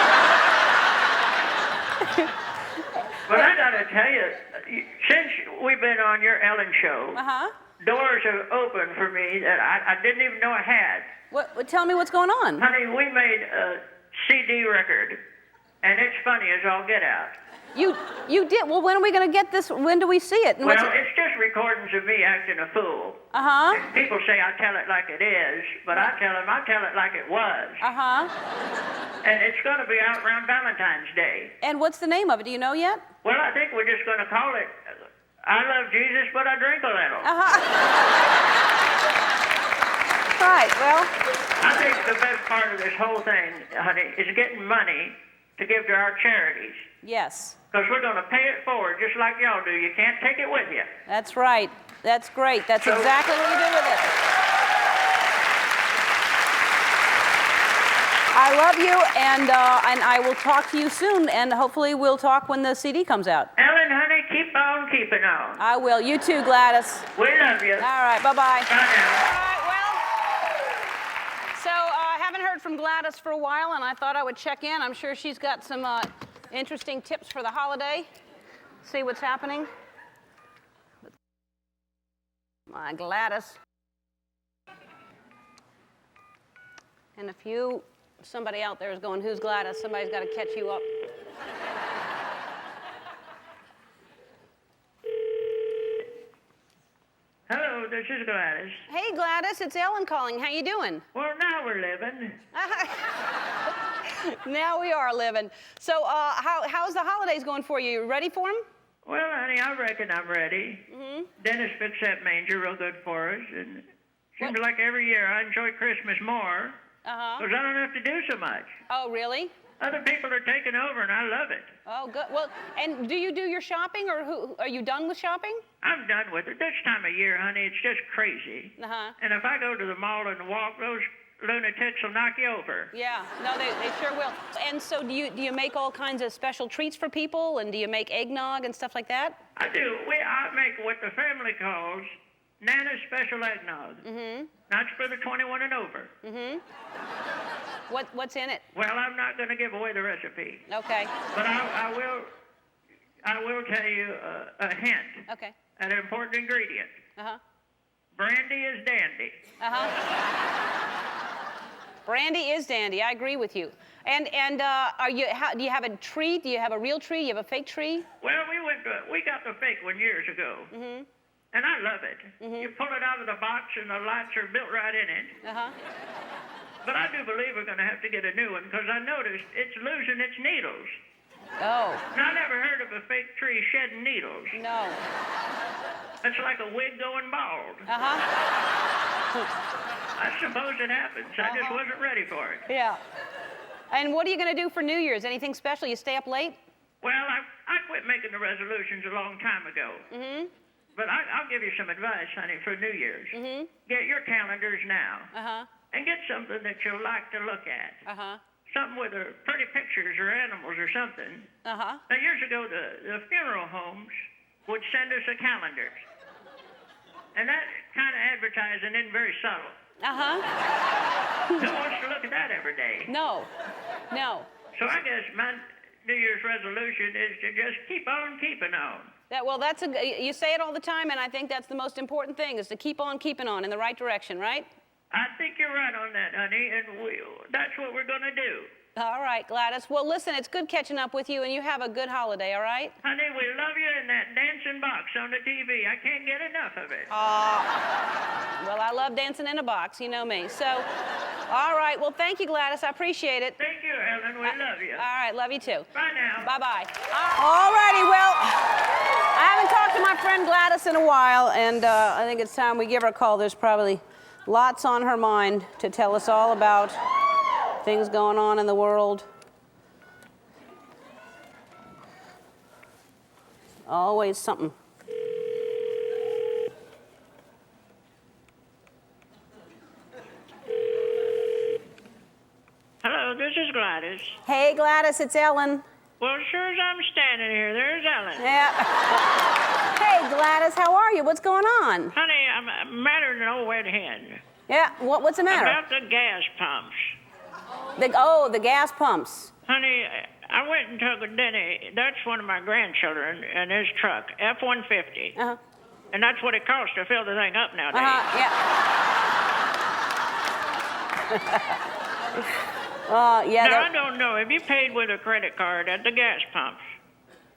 But I got to tell you, since we've been on your Ellen show, Uh-huh. doors have opened for me that I didn't even know I had. Tell me what's going on. Honey, we made a CD record, and it's funny as all get out. You did. Well, when are we going to get this? When do we see it? And Well, it's just recordings of me acting a fool. Uh-huh. People say I tell it like it is, but I tell them I tell it like it was. Uh-huh. And it's going to be out around Valentine's Day. And what's the name of it? Do you know yet? Well, I think we're just going to call it I Love Jesus, but I Drink a Little. Uh-huh. Right, well. I think the best part of this whole thing, honey, is getting money to give to our charities. Yes. Because we're going to pay it forward just like y'all do. You can't take it with you. That's right. That's great. That's exactly what you do with it. I love you, and I will talk to you soon, and hopefully we'll talk when the CD comes out. Ellen, honey, keep on keeping on. I will. You too, Gladys. We love you. All right, bye-bye. Bye now. All right, well, so I haven't heard from Gladys for a while, and I thought I would check in. I'm sure she's got some interesting tips for the holiday. See what's happening. My Gladys. And somebody out there is going, who's Gladys? Somebody's got to catch you up. Hello, this is Gladys. Hey, Gladys, it's Ellen calling. How you doing? Well, now we're living. Now we are living. So how's the holidays going for you? You ready for them? Well, honey, I reckon I'm ready. Mm-hmm. Dennis fixed that manger real good for us, and seems like every year I enjoy Christmas more Uh-huh. because I don't have to do so much. Oh, really? Other people are taking over, and I love it. Oh, good. Well, and do you do your shopping, or are you done with shopping? I'm done with it. This time of year, honey, it's just crazy. Uh-huh. And if I go to the mall and walk, those lunatics will knock you over. Yeah, no, they sure will. And so do you make all kinds of special treats for people, and do you make eggnog and stuff like that? I do. I make what the family calls Nana's special eggnog. Mm-hmm. That's for the 21 and over. Mm-hmm. What's in it? Well, I'm not going to give away the recipe. Okay. But I will tell you a hint. Okay. An important ingredient. Uh-huh. Brandy is dandy. Uh-huh. Brandy is dandy. I agree with you. And do you have a tree? Do you have a real tree? Do you have a fake tree? Well, we got the fake one years ago. Mm-hmm. And I love it. Mm-hmm. You pull it out of the box and the lights are built right in it. Uh-huh. But I do believe we're going to have to get a new one because I noticed it's losing its needles. Oh. And I never heard of a fake tree shedding needles. No. It's like a wig going bald. Uh-huh. I suppose it happens. I just wasn't ready for it. Yeah. And what are you going to do for New Year's? Anything special? You stay up late? Well, I quit making the resolutions a long time ago. Mm-hmm. But I'll give you some advice, honey, for New Year's. Mm-hmm. Get your calendars now. Uh-huh. And get something that you'll like to look at. Uh-huh. Something with pretty pictures or animals or something. Uh-huh. Now, years ago, the funeral homes would send us a calendar. And that kind of advertising isn't very subtle. Uh-huh. Who wants to look at that every day? No. No. So I guess my New Year's resolution is to just keep on keeping on. You say it all the time, and I think that's the most important thing, is to keep on keeping on in the right direction, right? I think you're right on that, honey, and that's what we're going to do. All right, Gladys. Well, listen, it's good catching up with you, and you have a good holiday, all right? Honey, we love you in that dancing box on the TV. I can't get enough of it. Well, I love dancing in a box. You know me. So, all right. Well, thank you, Gladys. I appreciate it. Thank you, Ellen. We love you. All right. Love you, too. Bye now. Bye-bye. All righty. Well, I haven't talked to my friend Gladys in a while, and I think it's time we give her a call. There's probably lots on her mind to tell us all about things going on in the world. Always something. Hello, this is Gladys. Hey, Gladys, it's Ellen. Well, sure as I'm standing here, there's Ellen. Yeah. Hey, Gladys, how are you? What's going on? Honey, I'm madder than an old wet hen. Yeah, what's the matter? About the gas pumps. The gas pumps. Honey, I went and took a Denny. That's one of my grandchildren in his truck, F-150. Uh-huh. And that's what it costs to fill the thing up nowadays. Yeah. Now, I don't know. Have you paid with a credit card at the gas pumps?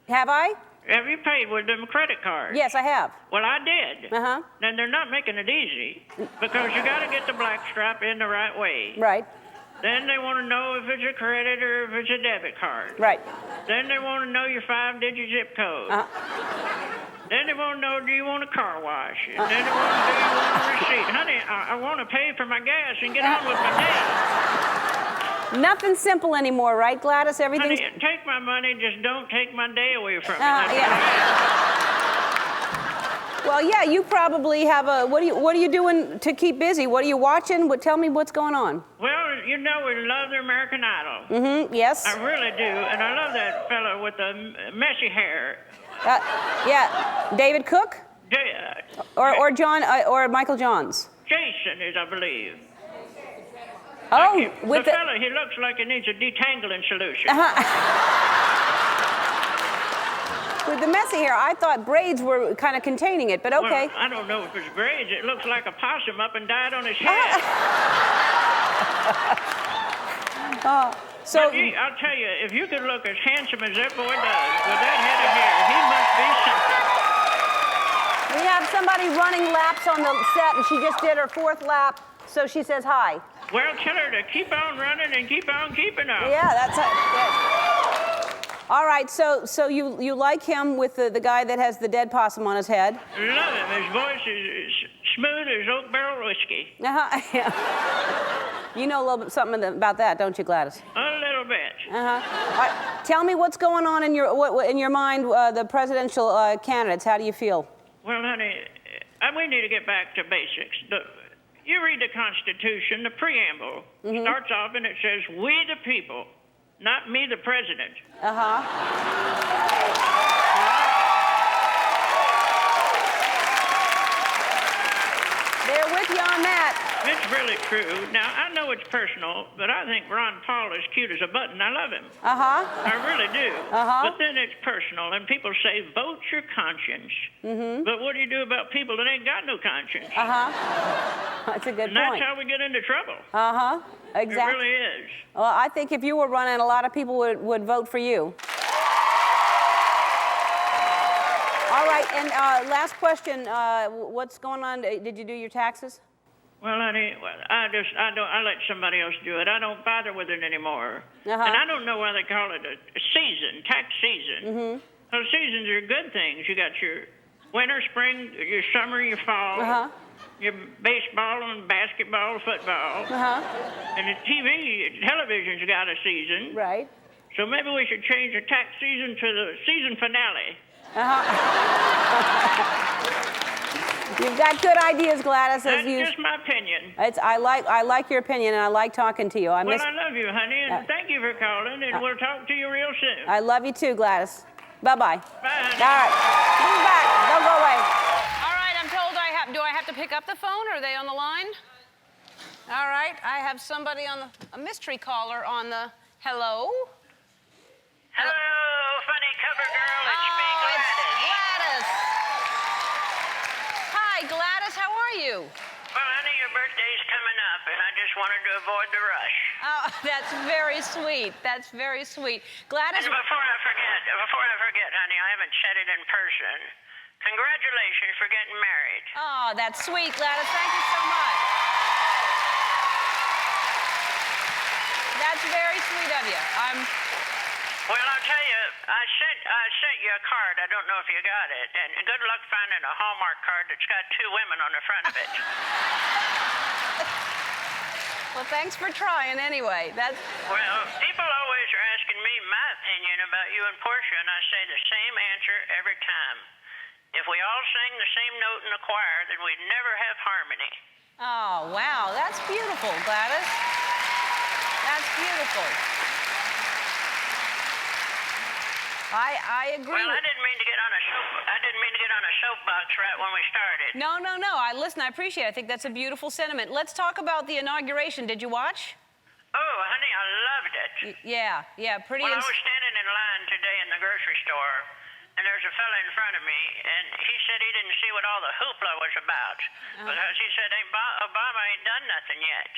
Have I? Have you paid with them credit cards? Yes, I have. Well, I did. Uh-huh. Then they're not making it easy because you got to get the black strap in the right way. Right. Then they want to know if it's a credit or if it's a debit card. Right. Then they want to know your 5-digit zip code. Then they want to know, do you want a car wash? And then they want to know, do you want a receipt? Honey, I want to pay for my gas and get on with my day. Nothing simple anymore, right, Gladys? Everything's... Honey, take my money, just don't take my day away from me. Well, yeah, you probably have a... What are you doing to keep busy? What are you watching? Tell me what's going on. Well, you know we love the American Idol. Mm-hmm, yes. I really do, and I love that fellow with the messy hair. Yeah, David Cook? Or John, or Michael Johns? Jason is, I believe. Oh, with the fellow, he looks like he needs a detangling solution. With the messy hair, I thought braids were kind of containing it, but okay. Well, I don't know if it's braids. It looks like a possum up and died on his head. So I'll tell you, if you could look as handsome as that boy does with that head of hair, he must be something. We have somebody running laps on the set, and she just did her 4th lap, so she says hi. Well, tell her to keep on running and keep on keeping on. Yeah, that's it. Yes. All right, so you like him with the guy that has the dead possum on his head? Love him. His voice is smooth as oak barrel whiskey. Yeah. You know a little bit something about that, don't you, Gladys? A little bit. Tell me what's going on in your mind, the presidential candidates. How do you feel? Well, honey, we need to get back to basics. You read the Constitution, the preamble starts off and it says, "We the people," not "me the president." They're with you on that. It's really true. Now, I know it's personal, but I think Ron Paul is cute as a button. I love him. I really do. But then it's personal, and people say, vote your conscience. But what do you do about people that ain't got no conscience? That's a good and point. That's how we get into trouble. Exactly. It really is. Well, I think if you were running, a lot of people would vote for you. All right, and last question, what's going on? Did you do your taxes? Well, honey, I let somebody else do it. I don't bother with it anymore. And I don't know why they call it a season, tax season. Those seasons are good things. You got your winter, spring, your summer, your fall, your baseball and basketball, football. And the television's got a season. Right. So maybe we should change the tax season to the season finale. You've got good ideas, Gladys. That's just my opinion. I like your opinion, and I like talking to you. I love you, honey, and thank you for calling, and we'll talk to you real soon. I love you too, Gladys. Bye-bye. Bye, honey. All right. Move back. Don't go away. All right, I'm told do I have to pick up the phone, or are they on the line? All right, I have somebody on a mystery caller on the, hello? Hello, funny cover girl. It's me, Gladys. It's Gladys. Hi, Gladys. How are you? Well, honey, your birthday's coming up, and I just wanted to avoid the rush. Oh, that's very sweet. That's very sweet. Gladys. And before I forget, honey, I haven't said it in person. Congratulations for getting married. Oh, that's sweet, Gladys. Thank you so much. That's very sweet of you. Well, I'll tell you, I sent you a card. I don't know if you got it. And good luck finding a Hallmark card that's got 2 women on the front of it. Well, thanks for trying anyway. Well, people always are asking me my opinion about you and Portia, and I say the same answer every time. If we all sang the same note in the choir, then we'd never have harmony. Oh, wow. That's beautiful, Gladys. That's beautiful. I agree. Well, I didn't mean to get on a soapbox right when we started. No. Listen, I appreciate it. I think that's a beautiful sentiment. Let's talk about the inauguration. Did you watch? Oh, honey, I loved it. Yeah, pretty. Well, I was standing in line today in the grocery store, and there's a fella in front of me, and he said he didn't see what all the hoopla was about, because he said Obama ain't done nothing yet.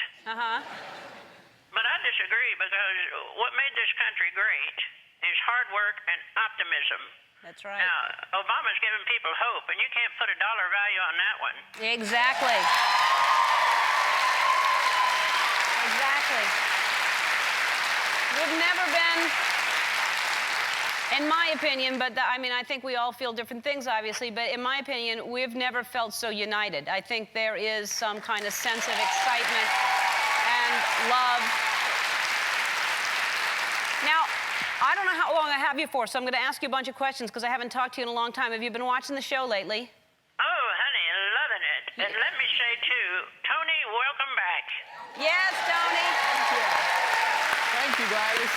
But I disagree, because what made this country great is hard work and optimism. That's right. Now, Obama's giving people hope, and you can't put a dollar value on that one. Exactly. We've never been, in my opinion, but I think we all feel different things, obviously, but in my opinion, we've never felt so united. I think there is some kind of sense of excitement and love. Now, I don't know how long I have you for, so I'm going to ask you a bunch of questions because I haven't talked to you in a long time. Have you been watching the show lately? Oh, honey, loving it. And let me say, too, Tony, welcome back. Yes, Tony. Thank you, Gladys.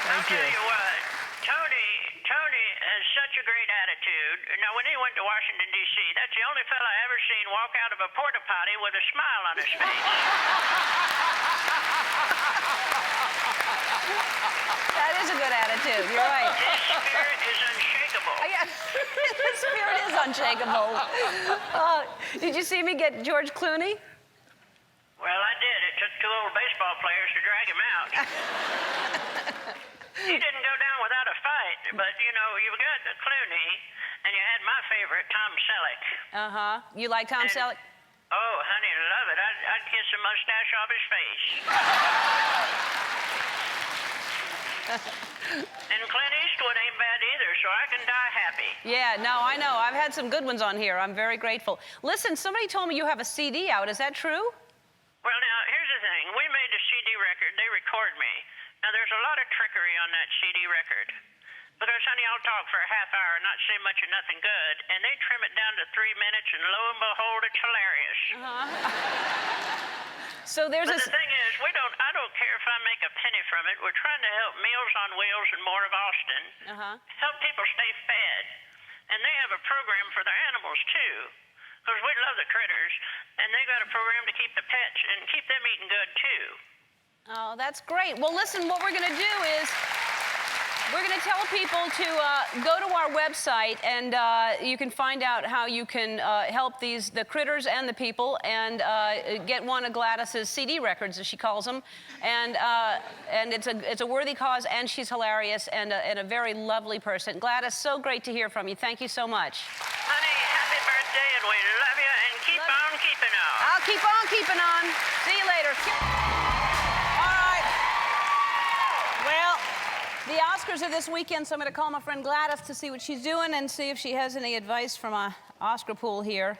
I'll tell you what, Tony has such a great attitude. Now, when he went to Washington, D.C., that's the only fella I ever seen walk out of a porta potty with a smile on his face. That is a good attitude. You're right. His spirit is unshakable. His spirit is unshakable. Did you see me get George Clooney? Well, I did. It took 2 old baseball players to drag him out. He didn't go down without a fight, but, you've got Clooney, and you had my favorite, Tom Selleck. You like Tom Selleck? Oh, honey, love it. I'd kiss a mustache off his face. And Clint Eastwood ain't bad either, so I can die happy. Yeah, no, I know. I've had some good ones on here. I'm very grateful. Listen, somebody told me you have a CD out. Is that true? Well, now, here's the thing. We made a CD record. They recorded record me. Now, there's a lot of trickery on that CD record. Because, honey, I'll talk for a half hour and not say much or nothing good, and they trim it down to 3 minutes, and lo and behold, it's hilarious. So there's But the thing is, I don't care if I make a penny from it. We're trying to help Meals on Wheels and More of Austin help people stay fed. And they have a program for their animals, too. Because we love the critters, and they got a program to keep the pets and keep them eating good, too. Oh, that's great. Well, listen, what we're going to do is we're going to tell people to go to our website, and you can find out how you can help the critters and the people, and get one of Gladys's CD records, as she calls them, and it's a worthy cause, and she's hilarious and a very lovely person. Gladys, so great to hear from you. Thank you so much. Honey, happy birthday, and we love you, and keep on keeping on. I'll keep on keeping on. See you later. All right. Well, the Oscars are this weekend, so I'm going to call my friend Gladys to see what she's doing and see if she has any advice from a Oscar pool here.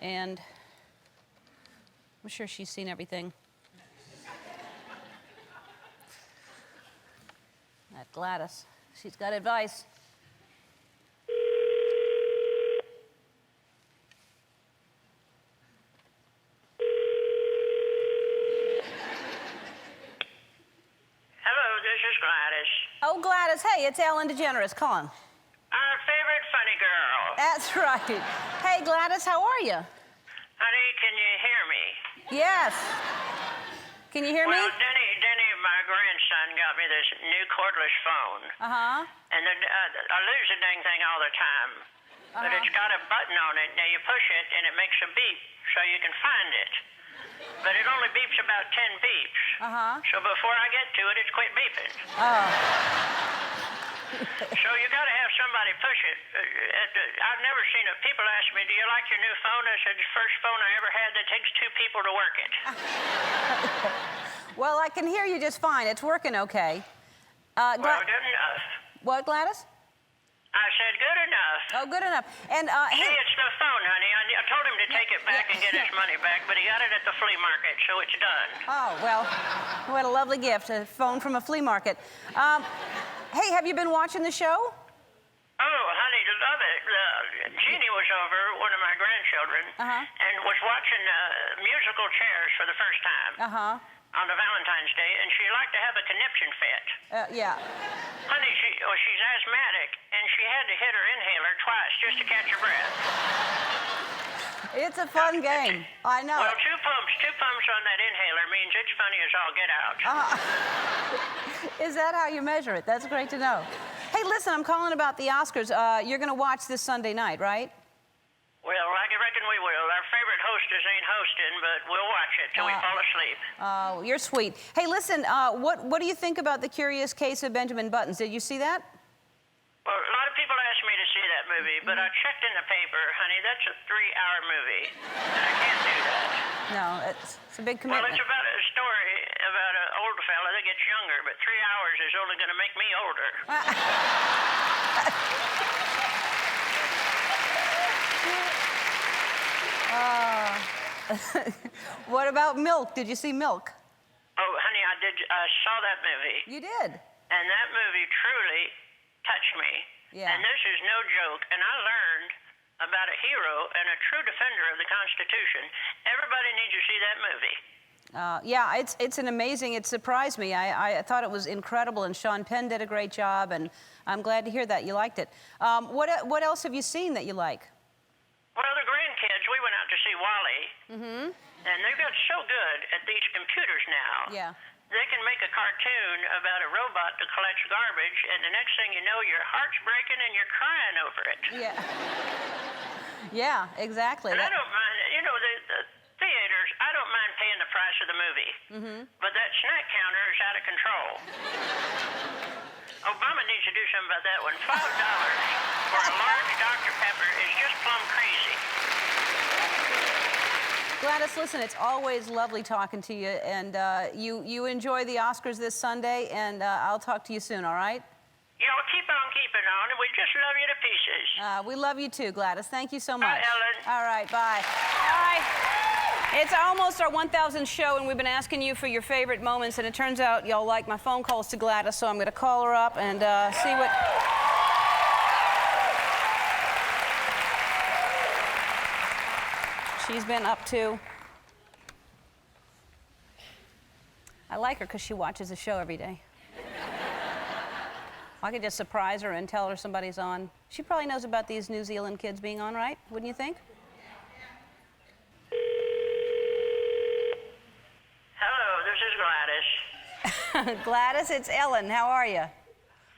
And I'm sure she's seen everything. That Gladys, she's got advice. Gladys. Oh, Gladys. Hey, it's Ellen DeGeneres calling. Our favorite funny girl. That's right. Hey, Gladys, how are you? Honey, can you hear me? Yes. Can you hear me? Well, Denny, my grandson got me this new cordless phone. And I lose the dang thing all the time. But it's got a button on it. Now you push it, and it makes a beep, so you can find it. But it only beeps about 10 beeps. So before I get to it, it's quit beeping. So you got to have somebody push it. I've never seen it. People ask me, do you like your new phone? I said, the first phone I ever had that takes 2 people to work it. Well, I can hear you just fine. It's working okay. Well, good enough. What, Gladys? I said good enough. Oh, good enough. And See, it's the phone, honey. I told him to take it back and get his money back, but he got it at the flea market, so it's done. Oh, well, what a lovely gift, a phone from a flea market. Hey, have you been watching the show? Oh, honey, love it. Jeannie was over, one of my grandchildren, and was watching musical chairs for the first time. On the Valentine's Day, and she liked to have a conniption fit. Yeah. Honey, she's asthmatic, and she had to hit her inhaler twice just to catch her breath. It's a fun game. I know. Well, two pumps on that inhaler means it's funny as all get out. Is that how you measure it? That's great to know. Hey, listen, I'm calling about the Oscars. You're going to watch this Sunday night, right? Well, I reckon we will. Our favorite hostess ain't hosting, but we'll watch it till we fall asleep. Oh, you're sweet. Hey, listen, what do you think about The Curious Case of Benjamin Buttons? Did you see that? Well, a lot of people ask me to see that movie, but I checked in the paper, honey, that's a 3-hour movie, and I can't do that. No, it's a big commitment. Well, it's about a story about an old fella that gets younger, but 3 hours is only going to make me older. What about Milk? Did you see Milk? Oh, honey, I did. I saw that movie. You did? And that movie truly touched me. Yeah. And this is no joke. And I learned about a hero and a true defender of the Constitution. Everybody needs to see that movie. Yeah, it's an amazing. It surprised me. I thought it was incredible, and Sean Penn did a great job, and I'm glad to hear that you liked it. What else have you seen that you like? Well, the grandkids, we went out to see Wall-E. And they've got so good at these computers now. Yeah. They can make a cartoon about a robot that collects garbage, and the next thing you know, your heart's breaking and you're crying over it. Yeah. Yeah, exactly. And I don't mind, the theaters, I don't mind paying the price of the movie. But that snack counter is out of control. Obama needs to do something about that one. $5 for a large Dr. Pepper is just plumb crazy. Gladys, listen, it's always lovely talking to you, and you enjoy the Oscars this Sunday, and I'll talk to you soon, all right? Y'all keep on keeping on, and we just love you to pieces. We love you too, Gladys. Thank you so much. Ellen. All right, bye. Bye. It's almost our 1,000th show, and we've been asking you for your favorite moments, and it turns out y'all like my phone calls to Gladys, so I'm going to call her up and see what... she's been up to. I like her because she watches the show every day. I could just surprise her and tell her somebody's on. She probably knows about these New Zealand kids being on, right? Wouldn't you think? Hello, this is Gladys. Gladys, it's Ellen. How are you?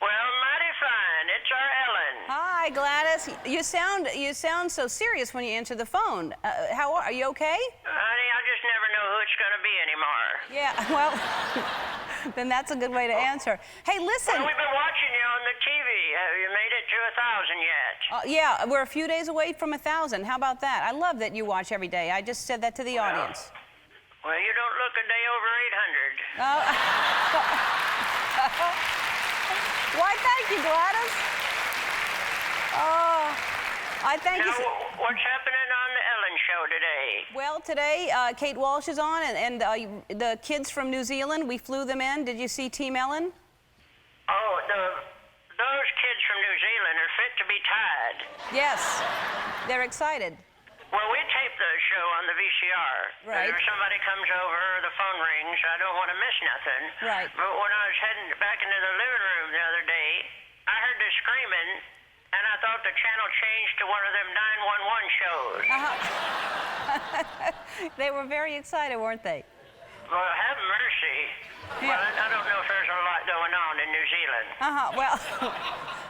Well, mighty fine. It's our Ellen. Hi, Gladys. You sound so serious when you answer the phone. Are you okay? Honey, I just never know who it's going to be anymore. Yeah, well, then that's a good way to answer. Hey, listen. Well, we've been watching you on the TV. Have you made it to 1,000 yet? Yeah, we're a few days away from 1,000. How about that? I love that you watch every day. I just said that to the audience. Well, you don't look a day over 800. Oh. Why, thank you, Gladys. Oh, I thank you. What's happening on the Ellen Show today? Well, today, Kate Walsh is on, and the kids from New Zealand, we flew them in. Did you see Team Ellen? Oh, those kids from New Zealand are fit to be tied. Yes, they're excited. Well, we tape the show on the VCR. Right. If somebody comes over, the phone rings, I don't want to miss nothing. Right. But when I was heading back into the living room the other day, I heard the screaming, and I thought the channel changed to one of them 911 shows. They were very excited, weren't they? Well, have mercy. Yeah. Well, I don't know if there's a lot going on in New Zealand. Well,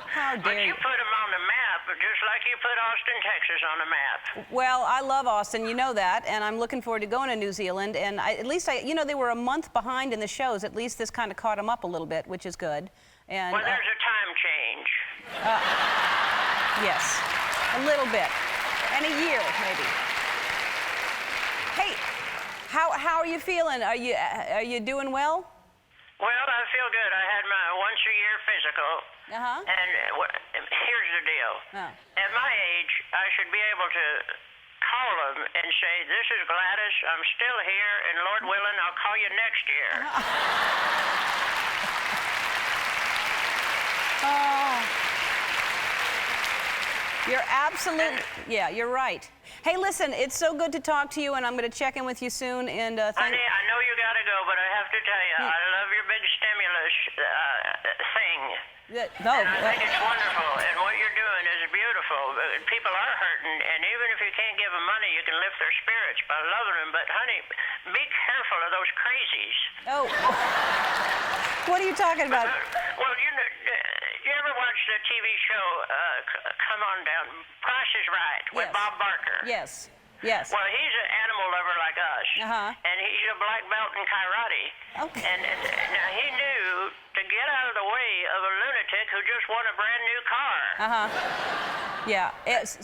how But dare you put them on the map, just like you put Austin, Texas on the map. Well, I love Austin, you know that, and I'm looking forward to going to New Zealand. And they were a month behind in the shows. At least this kind of caught them up a little bit, which is good. And Well, there's a time change. yes, a little bit, and a year maybe. Hey, how are you feeling? Are you doing well? Well, I feel good. I had my once-a-year physical. And here's the deal. At my age, I should be able to call them and say, this is Gladys, I'm still here, and Lord willing, I'll call you next year. Oh. You're absolutely, yeah, you're right. Hey, listen, it's so good to talk to you, and I'm going to check in with you soon. And Honey, I know you got to go, but I have to tell you, I love your big stimulus thing. And I think it's wonderful, and what you're doing is beautiful. People are hurting, and even if you can't give them money, you can lift their spirits by loving them. But, honey, be careful of those crazies. Oh. What are you talking about? Well, you ever watch the TV show, Come On Down, Price is Right, with Bob Barker? Yes. Yes. Well, he's an animal lover like us, and he's a black belt in karate. Okay. And now he knew to get out of the way of a lunatic who just won a brand new car. Yeah.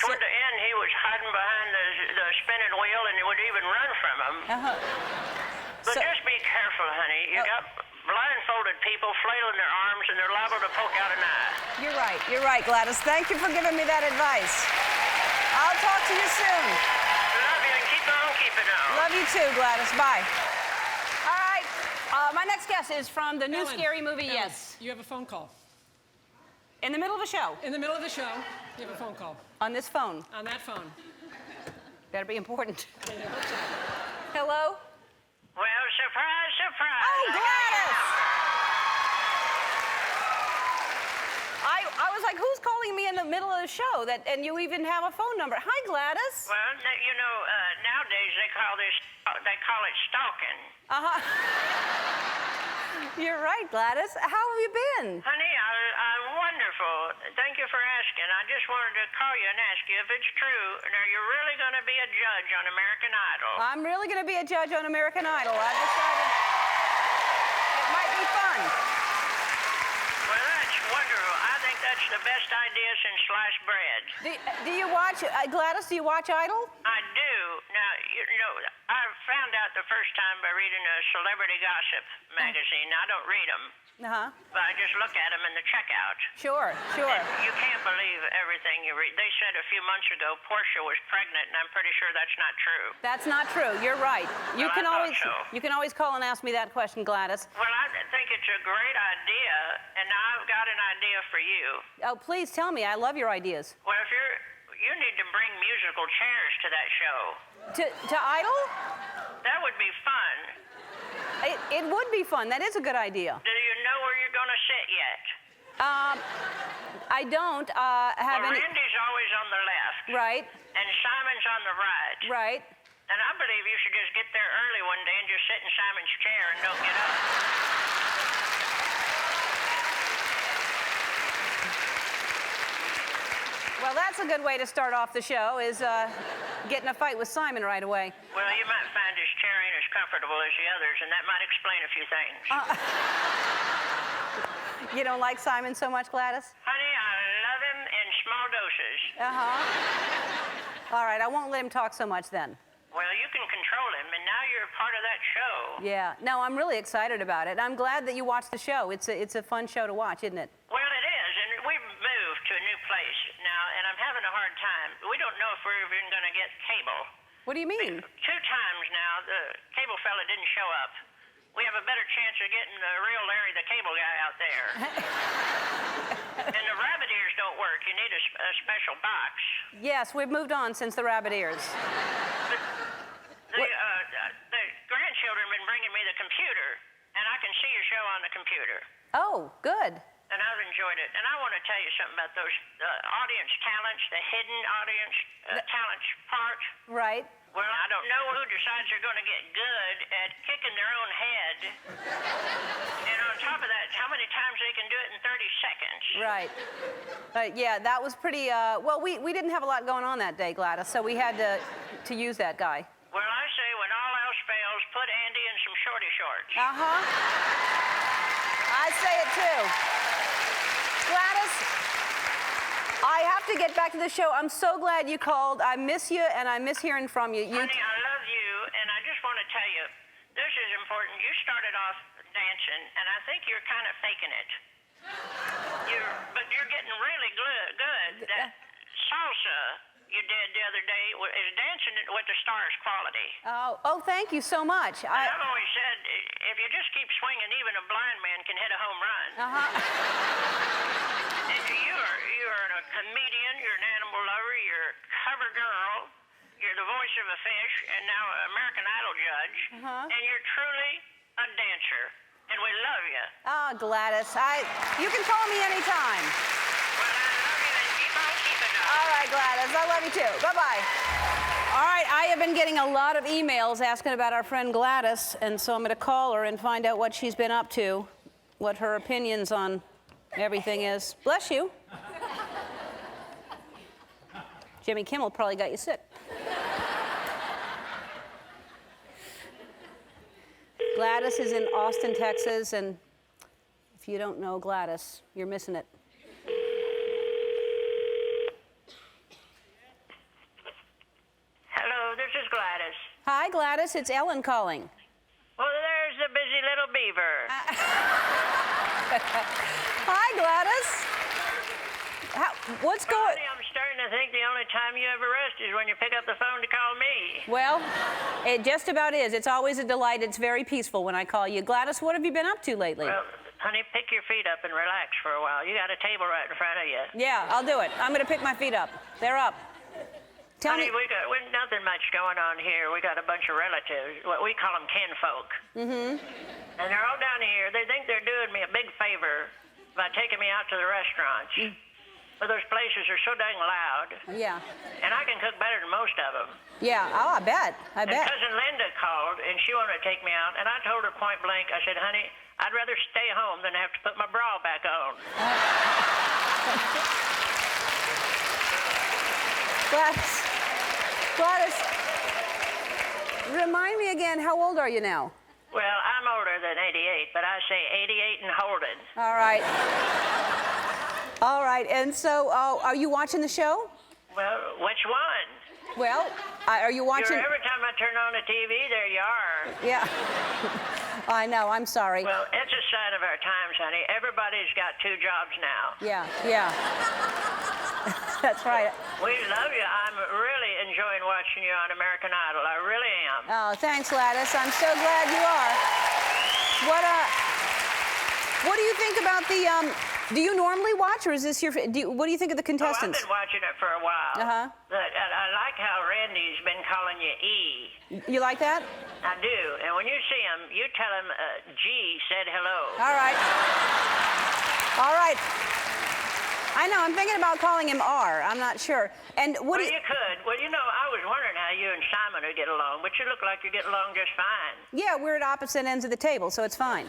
Toward the end, he was hiding behind the spinning wheel, and he would even run from him. But just be careful, honey. You got blindfolded people flailing their arms, and they're liable to poke out an eye. You're right. You're right, Gladys. Thank you for giving me that advice. I'll talk to you soon. Love you, and keep on keeping on. Love you too, Gladys. Bye. All right. My next guest is from the new Ellen, scary movie, Ellen, Yes. You have a phone call. In the middle of the show. In the middle of the show, you have a phone call. On this phone. On that phone. Better be important. I hope so. Hello? Well, surprise, surprise. Oh, Gladys! I was like, who's calling me in the middle of the show? And you even have a phone number. Hi, Gladys. Well, nowadays they call it stalking. You're right, Gladys. How have you been? Honey, I'm wonderful. Thank you for asking. I just wanted to call you and ask you if it's true. Now, you're really going to be a judge on American Idol. I'm really going to be a judge on American Idol. I've decided it might be fun. Well, that's wonderful. I think that's the best idea since sliced bread. Do you watch, Gladys, do you watch Idol? I do. Now, I found out the first time by reading a celebrity gossip magazine. I don't read them, Uh-huh. but I just look at them in the checkout. Sure. You can't believe everything you read. They said a few months ago Portia was pregnant, and I'm pretty sure that's not true. That's not true. You're right. You Well, can I thought always so. you can always call and ask me that question, Gladys. Well, I think it's a great idea, and now I've got an idea for you. Oh, please tell me. I love your ideas. Well, if you need to bring musical chairs to that show. To Idol? That would be fun. It would be fun. That is a good idea. Do you know where you're going to sit yet? I don't have Well, any. Randy's always on the left. Right. And Simon's on the right. Right. And I believe you should just get there early one day and just sit in Simon's chair and don't get up. Well, that's a good way to start off the show, is getting a fight with Simon right away. Well, you might find his chair ain't as comfortable as the others, and that might explain a few things. You don't like Simon so much, Gladys? Honey, I love him in small doses. Uh-huh. All right, I won't let him talk so much then. Well, you can control him, and now you're a part of that show. Yeah. No, I'm really excited about it. I'm glad that you watched the show. It's a fun show to watch, isn't it? Well, it is, and we've moved to a new place now, and I'm having a hard time. We don't know if we're even going to get cable. What do you mean? 2 times now, the cable fella didn't show up. We have a better chance of getting the real Larry the Cable Guy out there. And the rabbit ears don't work. You need a special box. Yes, we've moved on since the rabbit ears. The grandchildren have been bringing me the computer, and I can see your show on the computer. Oh, good. And I've enjoyed it. And I want to tell you something about those audience talents, the hidden audience talents part. Right. Well, I don't know who decides they're going to get good at kicking their own head. And on top of that, how many times they can do it in 30 seconds. Right. Yeah, that was pretty, well, we didn't have a lot going on that day, Gladys, so we had to use that guy. Well, I say when all else fails, put Andy in some shorty shorts. Uh-huh. I say it too. Gladys, I have to get back to the show. I'm so glad you called. I miss you, and I miss hearing from you. Honey, I love you, and I just want to tell you, this is important. You started off dancing, and I think you're kind of faking it. But you're getting really good. That salsa you did the other day is dancing with the stars quality. Oh, thank you so much. I've always said, if you just keep swinging, even a blind man can hit a home run. And you're a comedian, you're an animal lover, you're a cover girl, you're the voice of a fish, and now an American Idol judge, and you're truly a dancer, and we love you. Oh, Gladys, you can call me anytime. Well, I love you, and keep on keeping on. All right, Gladys, I love you too. Bye-bye. All right, I have been getting a lot of emails asking about our friend Gladys, and so I'm going to call her and find out what she's been up to, what her opinions on everything is. Bless you. Jimmy Kimmel probably got you sick. Gladys is in Austin, Texas, and if you don't know Gladys, you're missing it. Hello, this is Gladys. Hi, Gladys. It's Ellen calling. Well, there's the busy little beaver. Hi, Gladys. What's going? Honey, I'm starting to think the only time you ever rest is when you pick up the phone to call me. Well, it just about is. It's always a delight. It's very peaceful when I call you. Gladys, what have you been up to lately? Well, honey, pick your feet up and relax for a while. You got a table right in front of you. Yeah, I'll do it. I'm going to pick my feet up. They're up. Tell Honey, me. we nothing much going on here. We got a bunch of relatives. What we call them kinfolk. Mm-hmm. And they're all down here. They think they're doing me a big favor by taking me out to the restaurants. But those places are so dang loud. Yeah. And I can cook better than most of them. Yeah. Oh, I bet. I And bet. Cousin Linda called, and she wanted to take me out. And I told her point blank, I said, honey, I'd rather stay home than have to put my bra back on. Gladys, remind me again, how old are you now? Well, I'm older than 88, but I say 88 and holding. All right. All right. And so, are you watching the show? Well, which one? Well, are you watching? Every time I turn on the TV, there you are. Yeah. I know. I'm sorry. Well, it's a sign of our times, honey. Everybody's got 2 jobs now. Yeah. That's right. We love you. I'm really enjoying watching you on American Idol. I really am. Oh, thanks, Gladys. I'm so glad you are. What do you think about the? Do you normally watch, or is this your? What do you think of the contestants? I've been watching it for a while. But I like how Randy's been calling you E. You like that? I do. And when you see him, you tell him G said hello. All right. I know. I'm thinking about calling him R. I'm not sure. And what? Well, you could. Well, you know, I was wondering how you and Simon would get along, but you look like you get along just fine. Yeah, we're at opposite ends of the table, so it's fine.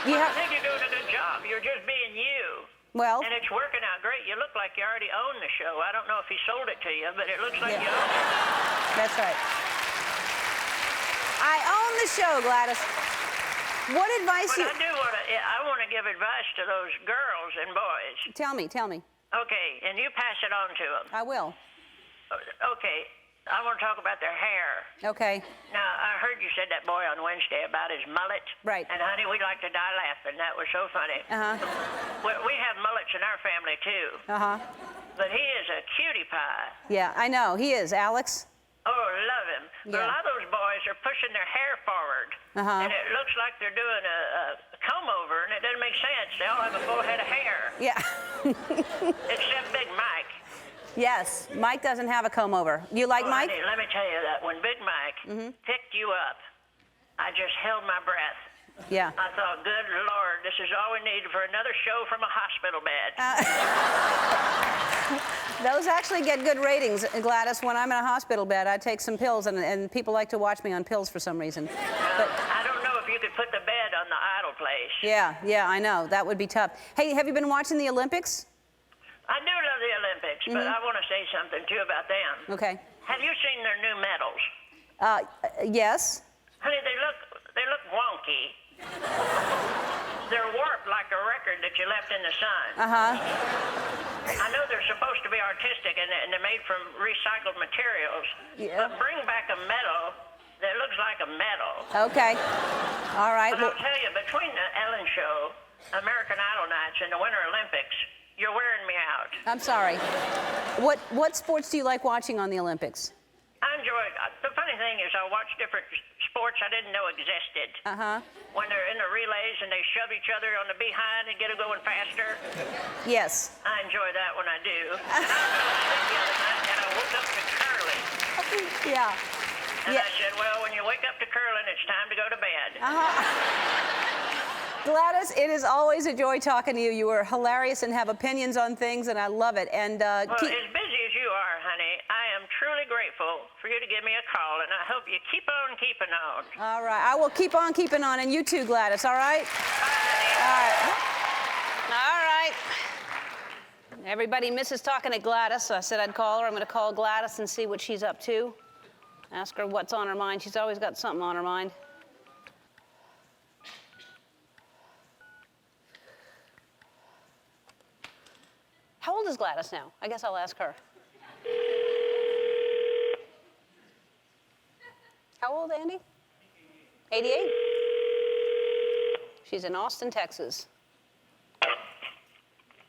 I think you're doing a good job. You're just being you. Well. And it's working out great. You look like you already own the show. I don't know if he sold it to you, but it looks like you own it. That's right. I own the show, Gladys. What advice But I want to give advice to those girls and boys. Tell me. Okay, and you pass it on to them. I will. Okay, I want to talk about their hair. Okay. Now, I heard you said that boy on Wednesday about his mullet. Right. And, honey, we like to die laughing. That was so funny. We have mullets in our family, too. But he is a cutie pie. Yeah, I know. He is. Alex? Oh, love him. But a lot of those boys are pushing their hair forward. And it looks like they're doing a comb-over, and it doesn't make sense. They all have a full head of hair. Yeah. Except Big Mike. Yes, Mike doesn't have a comb-over. You like Mike? Honey, let me tell you that when Big Mike picked you up, I just held my breath. Yeah. I thought, good Lord, this is all we need for another show from a hospital bed. Those actually get good ratings, Gladys. When I'm in a hospital bed, I take some pills, and people like to watch me on pills for some reason. But I don't know if you could put the bed on the idle place. Yeah, I know. That would be tough. Hey, have you been watching the Olympics? I do love the Olympics, but I want to say something, too, about them. Okay. Have you seen their new medals? Yes. Honey, they look wonky. They're warped like a record that you left in the sun. I know they're supposed to be artistic and they're made from recycled materials. Yeah. But bring back a medal that looks like a medal. Okay. All right. But I'll tell you, between the Ellen Show, American Idol nights, and the Winter Olympics, you're wearing me out. I'm sorry. What sports do you like watching on the Olympics? I enjoy it. The funny thing is I watch different sports I didn't know existed. When they're in the relays and they shove each other on the behind and get them going faster. Yes. I enjoy that when I do. And I fell asleep the other night and I woke up to curling. Yeah. And I said, well, when you wake up to curling, it's time to go to bed. Gladys, it is always a joy talking to you. You are hilarious and have opinions on things, and I love it. And well, as busy as you are, honey, I am truly grateful for you to give me a call, and I hope you keep on keeping on. All right. I will keep on keeping on, and you too, Gladys, all right? Bye, honey. All right. Everybody misses talking to Gladys, so I said I'd call her. I'm going to call Gladys and see what she's up to. Ask her what's on her mind. She's always got something on her mind. How old is Gladys now? I guess I'll ask her. How old, Andy? 88? She's in Austin, Texas.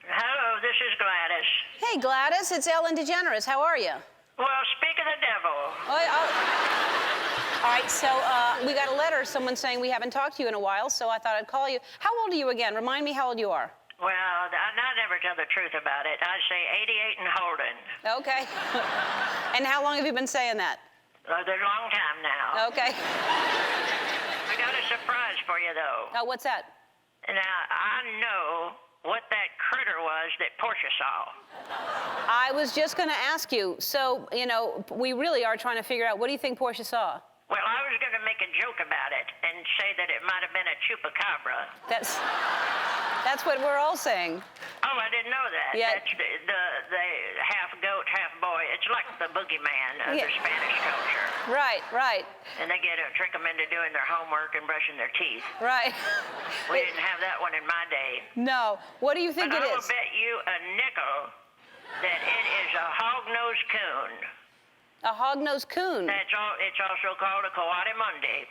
Hello, this is Gladys. Hey, Gladys, it's Ellen DeGeneres. How are you? Well, speak of the devil. All right, so we got a letter, someone saying we haven't talked to you in a while, so I thought I'd call you. How old are you again? Remind me how old you are. Well, I never tell the truth about it. I say 88 and holding. Okay. And how long have you been saying that? A long time now. Okay. I got a surprise for you, though. Oh, what's that? Now, I know what that critter was that Portia saw. I was just going to ask you. So, you know, we really are trying to figure out, what do you think Portia saw? Well, I was going to make a joke about it and say that it might have been a chupacabra. That's what we're all saying. Oh, I didn't know that. Yeah. That's the half goat, half boy. It's like the boogeyman of the Spanish culture. Right. And they trick them into doing their homework and brushing their teeth. Right. We didn't have that one in my day. No. What do you think but it I will is? bet you a nickel that it is a hog-nosed coon. A hog-nosed coon. It's also called a Coati Monday.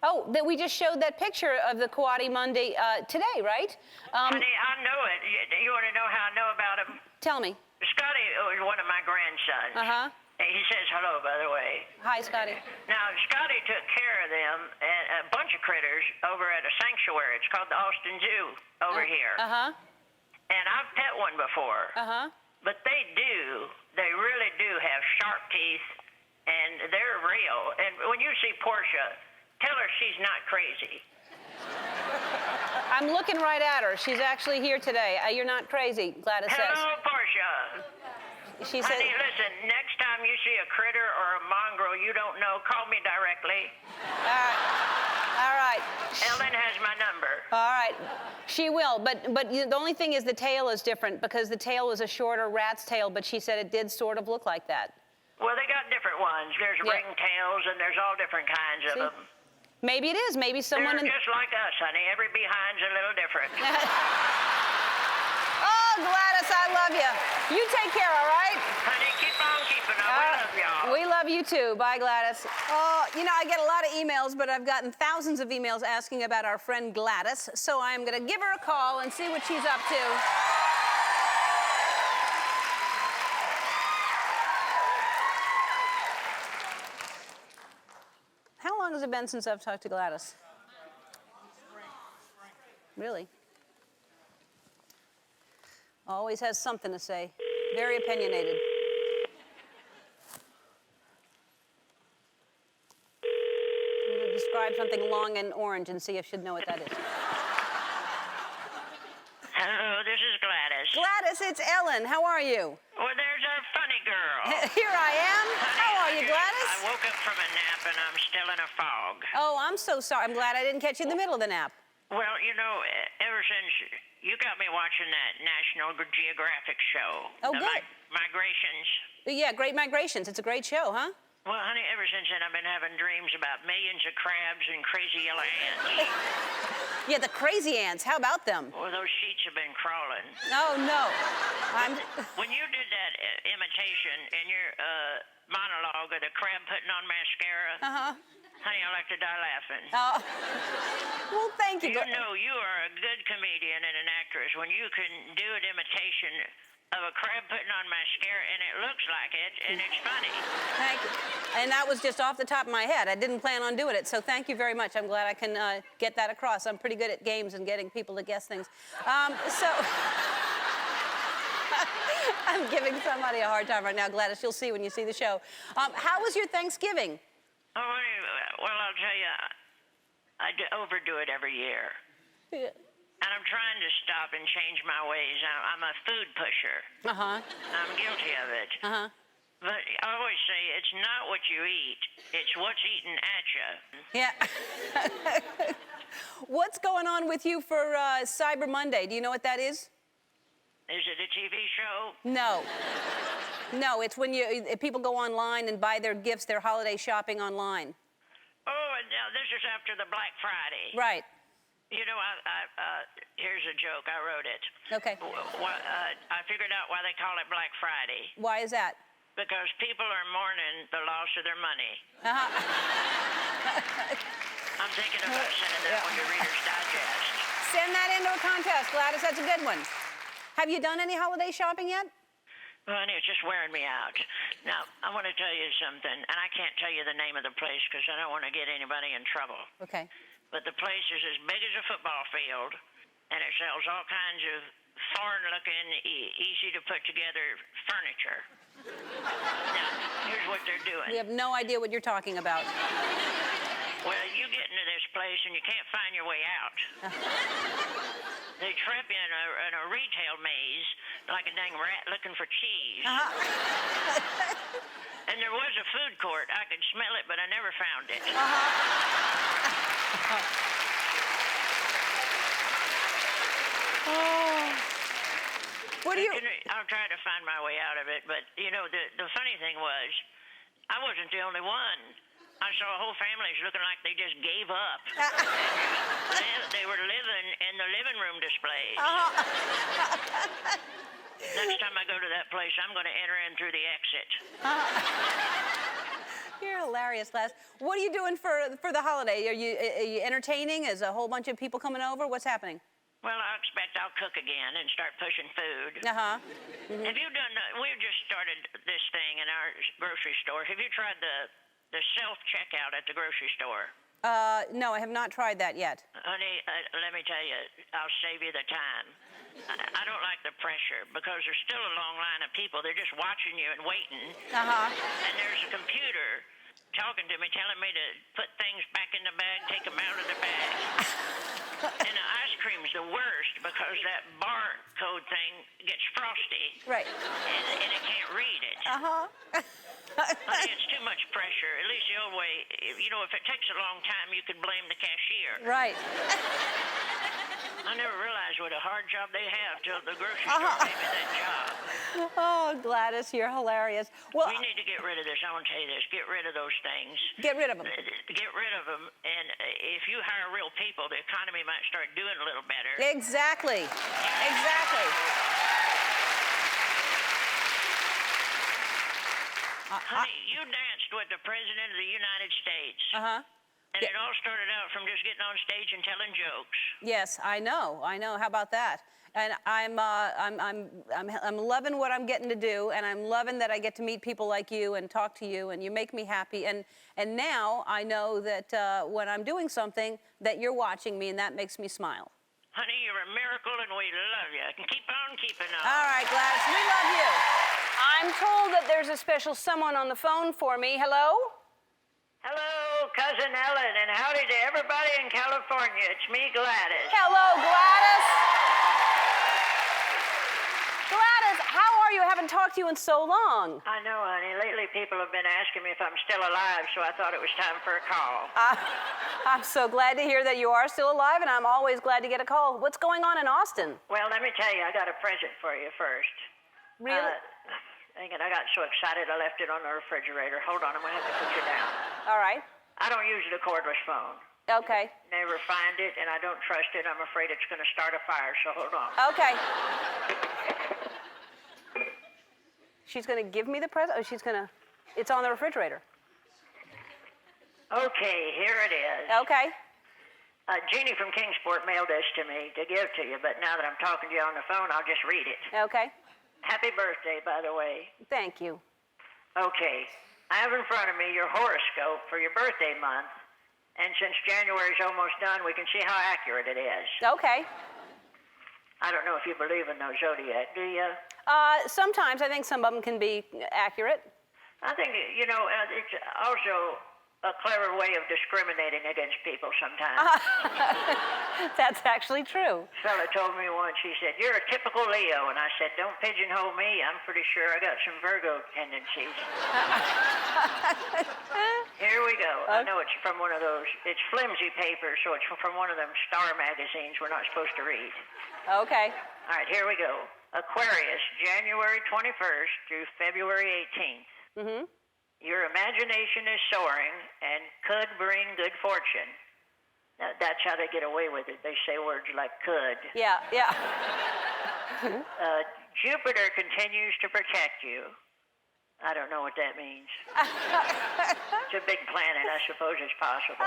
Oh, that we just showed that picture of the Coati Monday today, right? Honey, I know it. You want to know how I know about him? Tell me. Scotty was one of my grandsons. Uh-huh. He says hello, by the way. Hi, Scotty. Now, Scotty took care of them and a bunch of critters over at a sanctuary. It's called the Austin Zoo over here. Uh-huh. And I've pet one before. Uh-huh. But they really do have sharp teeth, and they're real. And when you see Portia, tell her she's not crazy. I'm looking right at her. She's actually here today. You're not crazy, Gladys says. Hello, Portia. She said, Honey, listen, next time you see a critter or a mongrel you don't know, call me directly. all right. Ellen has my number. All right. She will, but the only thing is the tail is different because the tail was a shorter rat's tail, but she said it did sort of look like that. Well, they got different ones. There's ringtails, and there's all different kinds of them. Maybe it is. Maybe someone... They're just like us, honey. Every behind's a little different. Oh, Gladys, I love you. You take care, all right? Honey, keep on keeping on. We love y'all. We love you, too. Bye, Gladys. Oh, you know, I get a lot of emails, but I've gotten thousands of emails asking about our friend Gladys, so I'm going to give her a call and see what she's up to. How long has it been since I've talked to Gladys? Really? Always has something to say. Very opinionated. I'm going to describe something long and orange and see if she'd know what that is. Hello, this is Gladys. Gladys, it's Ellen. How are you? Well, there's our funny girl. Here I am. How are you, Gladys? I woke up from a nap and I'm still in a fog. Oh, I'm so sorry. I'm glad I didn't catch you in the middle of the nap. Well, you know, ever since you got me watching that National Geographic show. Oh, good. Migrations. Yeah, Great Migrations. It's a great show, huh? Well, honey, ever since then I've been having dreams about millions of crabs and crazy yellow ants. Yeah, the crazy ants. How about them? Well, those sheets have been crawling. Oh, no. When you did that imitation in your monologue of the crab putting on mascara, honey, I like to die laughing. Oh. Well, thank you. You know you are a good comedian and an actress when you can do an imitation of a crab putting on mascara and it looks like it and it's funny. Thank you. And that was just off the top of my head. I didn't plan on doing it, so thank you very much. I'm glad I can get that across. I'm pretty good at games and getting people to guess things. I'm giving somebody a hard time right now, Gladys. You'll see when you see the show. How was your Thanksgiving? Oh, well, I'll tell you, I overdo it every year. Yeah. And I'm trying to stop and change my ways. I'm a food pusher. I'm guilty of it. But I always say it's not what you eat, it's what's eaten at you. Yeah. What's going on with you for Cyber Monday? Do you know what that is? Is it a TV show? No. No, it's when people go online and buy their gifts, their holiday shopping online. Oh, and now this is after the Black Friday. Right. You know, here's a joke. I wrote it. Okay. I figured out why they call it Black Friday. Why is that? Because people are mourning the loss of their money. I'm thinking about sending that one to Reader's Digest. Send that into a contest, Gladys. That's a good one. Have you done any holiday shopping yet? Well, honey, it's just wearing me out. Now, I want to tell you something, and I can't tell you the name of the place because I don't want to get anybody in trouble. Okay. But the place is as big as a football field, and it sells all kinds of foreign-looking, easy-to-put-together furniture. Now, here's what they're doing. We have no idea what you're talking about. Well, you get into this place and you can't find your way out. They trap you in a retail maze like a dang rat looking for cheese. And there was a food court. I could smell it, but I never found it. What do you... I'll try to find my way out of it, but, you know, the funny thing was, I wasn't the only one. I saw whole families looking like they just gave up. They were living in the living room displays. Next time I go to that place, I'm going to enter in through the exit. You're hilarious, Gladys. What are you doing for the holiday? Are you entertaining? Is a whole bunch of people coming over? What's happening? Well, I expect I'll cook again and start pushing food. Uh-huh. Have you done? We've just started this thing in our grocery store. Have you tried the self-checkout at the grocery store? No, I have not tried that yet. Honey, let me tell you, I'll save you the time. I don't like the pressure because there's still a long line of people. They're just watching you and waiting. Uh-huh. And there's a computer talking to me, telling me to put things back in the bag, take them out of the bag. And the ice cream's the worst because that barcode thing gets frosty. Right. And it can't read it. Uh-huh. Honey, it's too much pressure. At least the old way, if it takes a long time, you could blame the cashier. Right. I never realized what a hard job they have till the grocery store gave me that job. Oh, Gladys, you're hilarious. Well, We need to get rid of this. I want to tell you this. Get rid of those things. get rid of them. Get rid of them. And if you hire real people, the economy might start doing a little better. Exactly. Exactly. Honey, you danced with the President of the United States. Uh-huh. And it all started out from just getting on stage and telling jokes. Yes, I know. How about that? And I'm loving what I'm getting to do, and I'm loving that I get to meet people like you and talk to you, and you make me happy. And now I know that when I'm doing something, that you're watching me, and that makes me smile. Honey, you're a miracle, and we love you. And keep on keeping on. All right, Gladys, we love you. I'm told that there's a special someone on the phone for me. Hello? Hello, Cousin Ellen, and howdy to everybody in California. It's me, Gladys. Hello, Gladys. Gladys, how are you? I haven't talked to you in so long. I know, honey. Lately, people have been asking me if I'm still alive, so I thought it was time for a call. I'm so glad to hear that you are still alive, and I'm always glad to get a call. What's going on in Austin? Well, let me tell you, I got a present for you first. Really? Dang it, I got so excited I left it on the refrigerator. Hold on, I'm going to have to put you down. All right. I don't use the cordless phone. Okay. Never find it, and I don't trust it. I'm afraid it's going to start a fire, so hold on. Okay. She's going to give me the present? Oh, it's on the refrigerator. Okay, here it is. Okay. Jeannie from Kingsport mailed this to me to give to you, but now that I'm talking to you on the phone, I'll just read it. Okay. Happy birthday, by the way. Thank you. Okay. I have in front of me your horoscope for your birthday month, and since January's almost done, we can see how accurate it is. Okay. I don't know if you believe in the zodiac, do you? Sometimes I think some of them can be accurate. I think, it's also a clever way of discriminating against people sometimes. That's actually true. A fella told me once, he said, "You're a typical Leo." And I said, "Don't pigeonhole me. I'm pretty sure I got some Virgo tendencies." Here we go. I know it's from one of those, it's flimsy paper, so it's from one of them star magazines we're not supposed to read. Okay. All right, here we go. Aquarius, January 21st through February 18th. Mm-hmm. Your imagination is soaring and could bring good fortune. Now, that's how they get away with it. They say words like could. Yeah. Jupiter continues to protect you. I don't know what that means. It's a big planet. I suppose it's possible.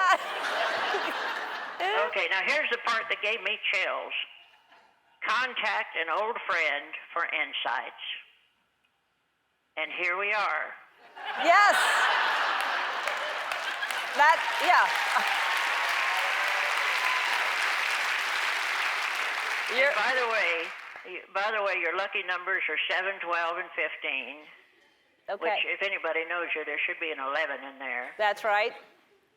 Okay, now here's the part that gave me chills. Contact an old friend for insights. And here we are. Yes. By the way, your lucky numbers are 7, 12, and 15. Okay. Which, if anybody knows you, there should be an 11 in there. That's right.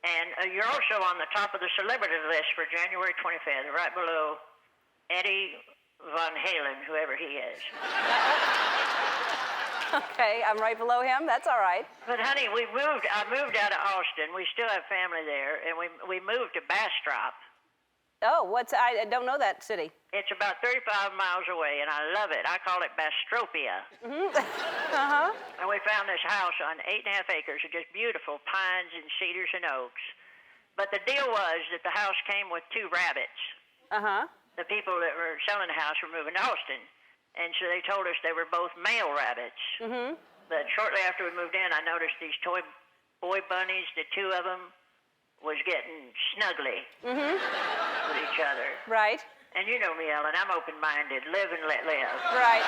And you're also on the top of the celebrity list for January 25th, right below Eddie Van Halen, whoever he is. Okay, I'm right below him. That's all right. But honey, I moved out of Austin. We still have family there, and we moved to Bastrop. Oh, I don't know that city. It's about 35 miles away, and I love it. I call it Bastropia. Mm-hmm. Uh-huh. And we found this house on 8.5 acres of just beautiful pines and cedars and oaks. But the deal was that the house came with 2 rabbits. Uh-huh. The people that were selling the house were moving to Austin. And so they told us they were both male rabbits. Mm-hmm. But shortly after we moved in, I noticed these toy boy bunnies, the two of them, was getting snuggly with each other. Right. And you know me, Ellen, I'm open-minded. Live and let live. Right.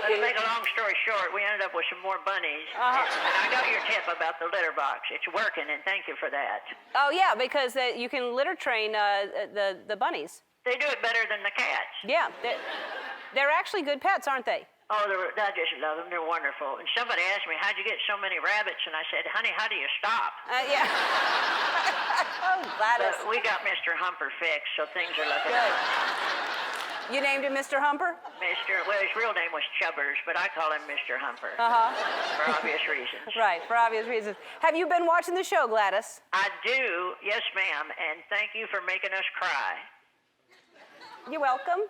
But to make a long story short, we ended up with some more bunnies. And I got your tip about the litter box. It's working, and thank you for that. Oh, yeah, because you can litter train the bunnies. They do it better than the cats. Yeah. They're actually good pets, aren't they? Oh, I just love them. They're wonderful. And somebody asked me, how'd you get so many rabbits? And I said, honey, how do you stop? Yeah. Oh, Gladys. But we got Mr. Humper fixed, so things are looking Good. up. You named him Mr. Humper? Well, his real name was Chubbers, but I call him Mr. Humper. For obvious reasons. Right, for obvious reasons. Have you been watching the show, Gladys? I do, yes, ma'am, and thank you for making us cry. You're welcome.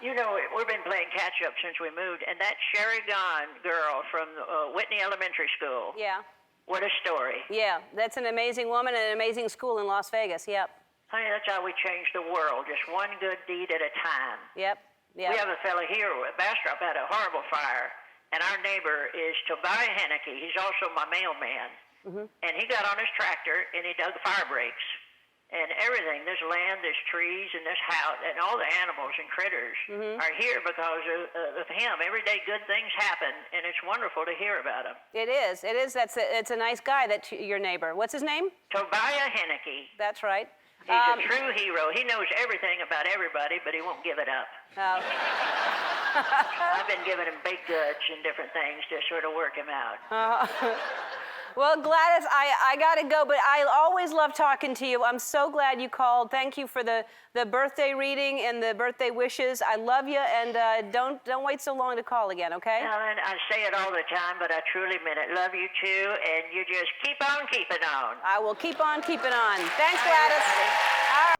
You know, we've been playing catch-up since we moved, and that Sherry Gone girl from Whitney Elementary School. Yeah. What a story. Yeah, that's an amazing woman and an amazing school in Las Vegas. Yep. Honey, that's how we change the world, just one good deed at a time. Yep. Yep. We have a fella here, Bastrop had a horrible fire, and our neighbor is Tobiah Henneke. He's also my mailman. And he got on his tractor, and he dug fire breaks. And everything, this land, this trees, and this house, and all the animals and critters are here because of him. Every day good things happen, and it's wonderful to hear about him. It is. It is. It's a nice guy, your neighbor. What's his name? Tobiah Henneke. That's right. He's a true hero. He knows everything about everybody, but he won't give it up. Oh. I've been giving him baked goods and different things to sort of work him out. Well, Gladys, I got to go, but I always love talking to you. I'm so glad you called. Thank you for the birthday reading and the birthday wishes. I love you, and don't wait so long to call again, okay? Ellen, I say it all the time, but I truly mean it. Love you too, and you just keep on keeping on. I will keep on keeping on. Thanks, Gladys. All right.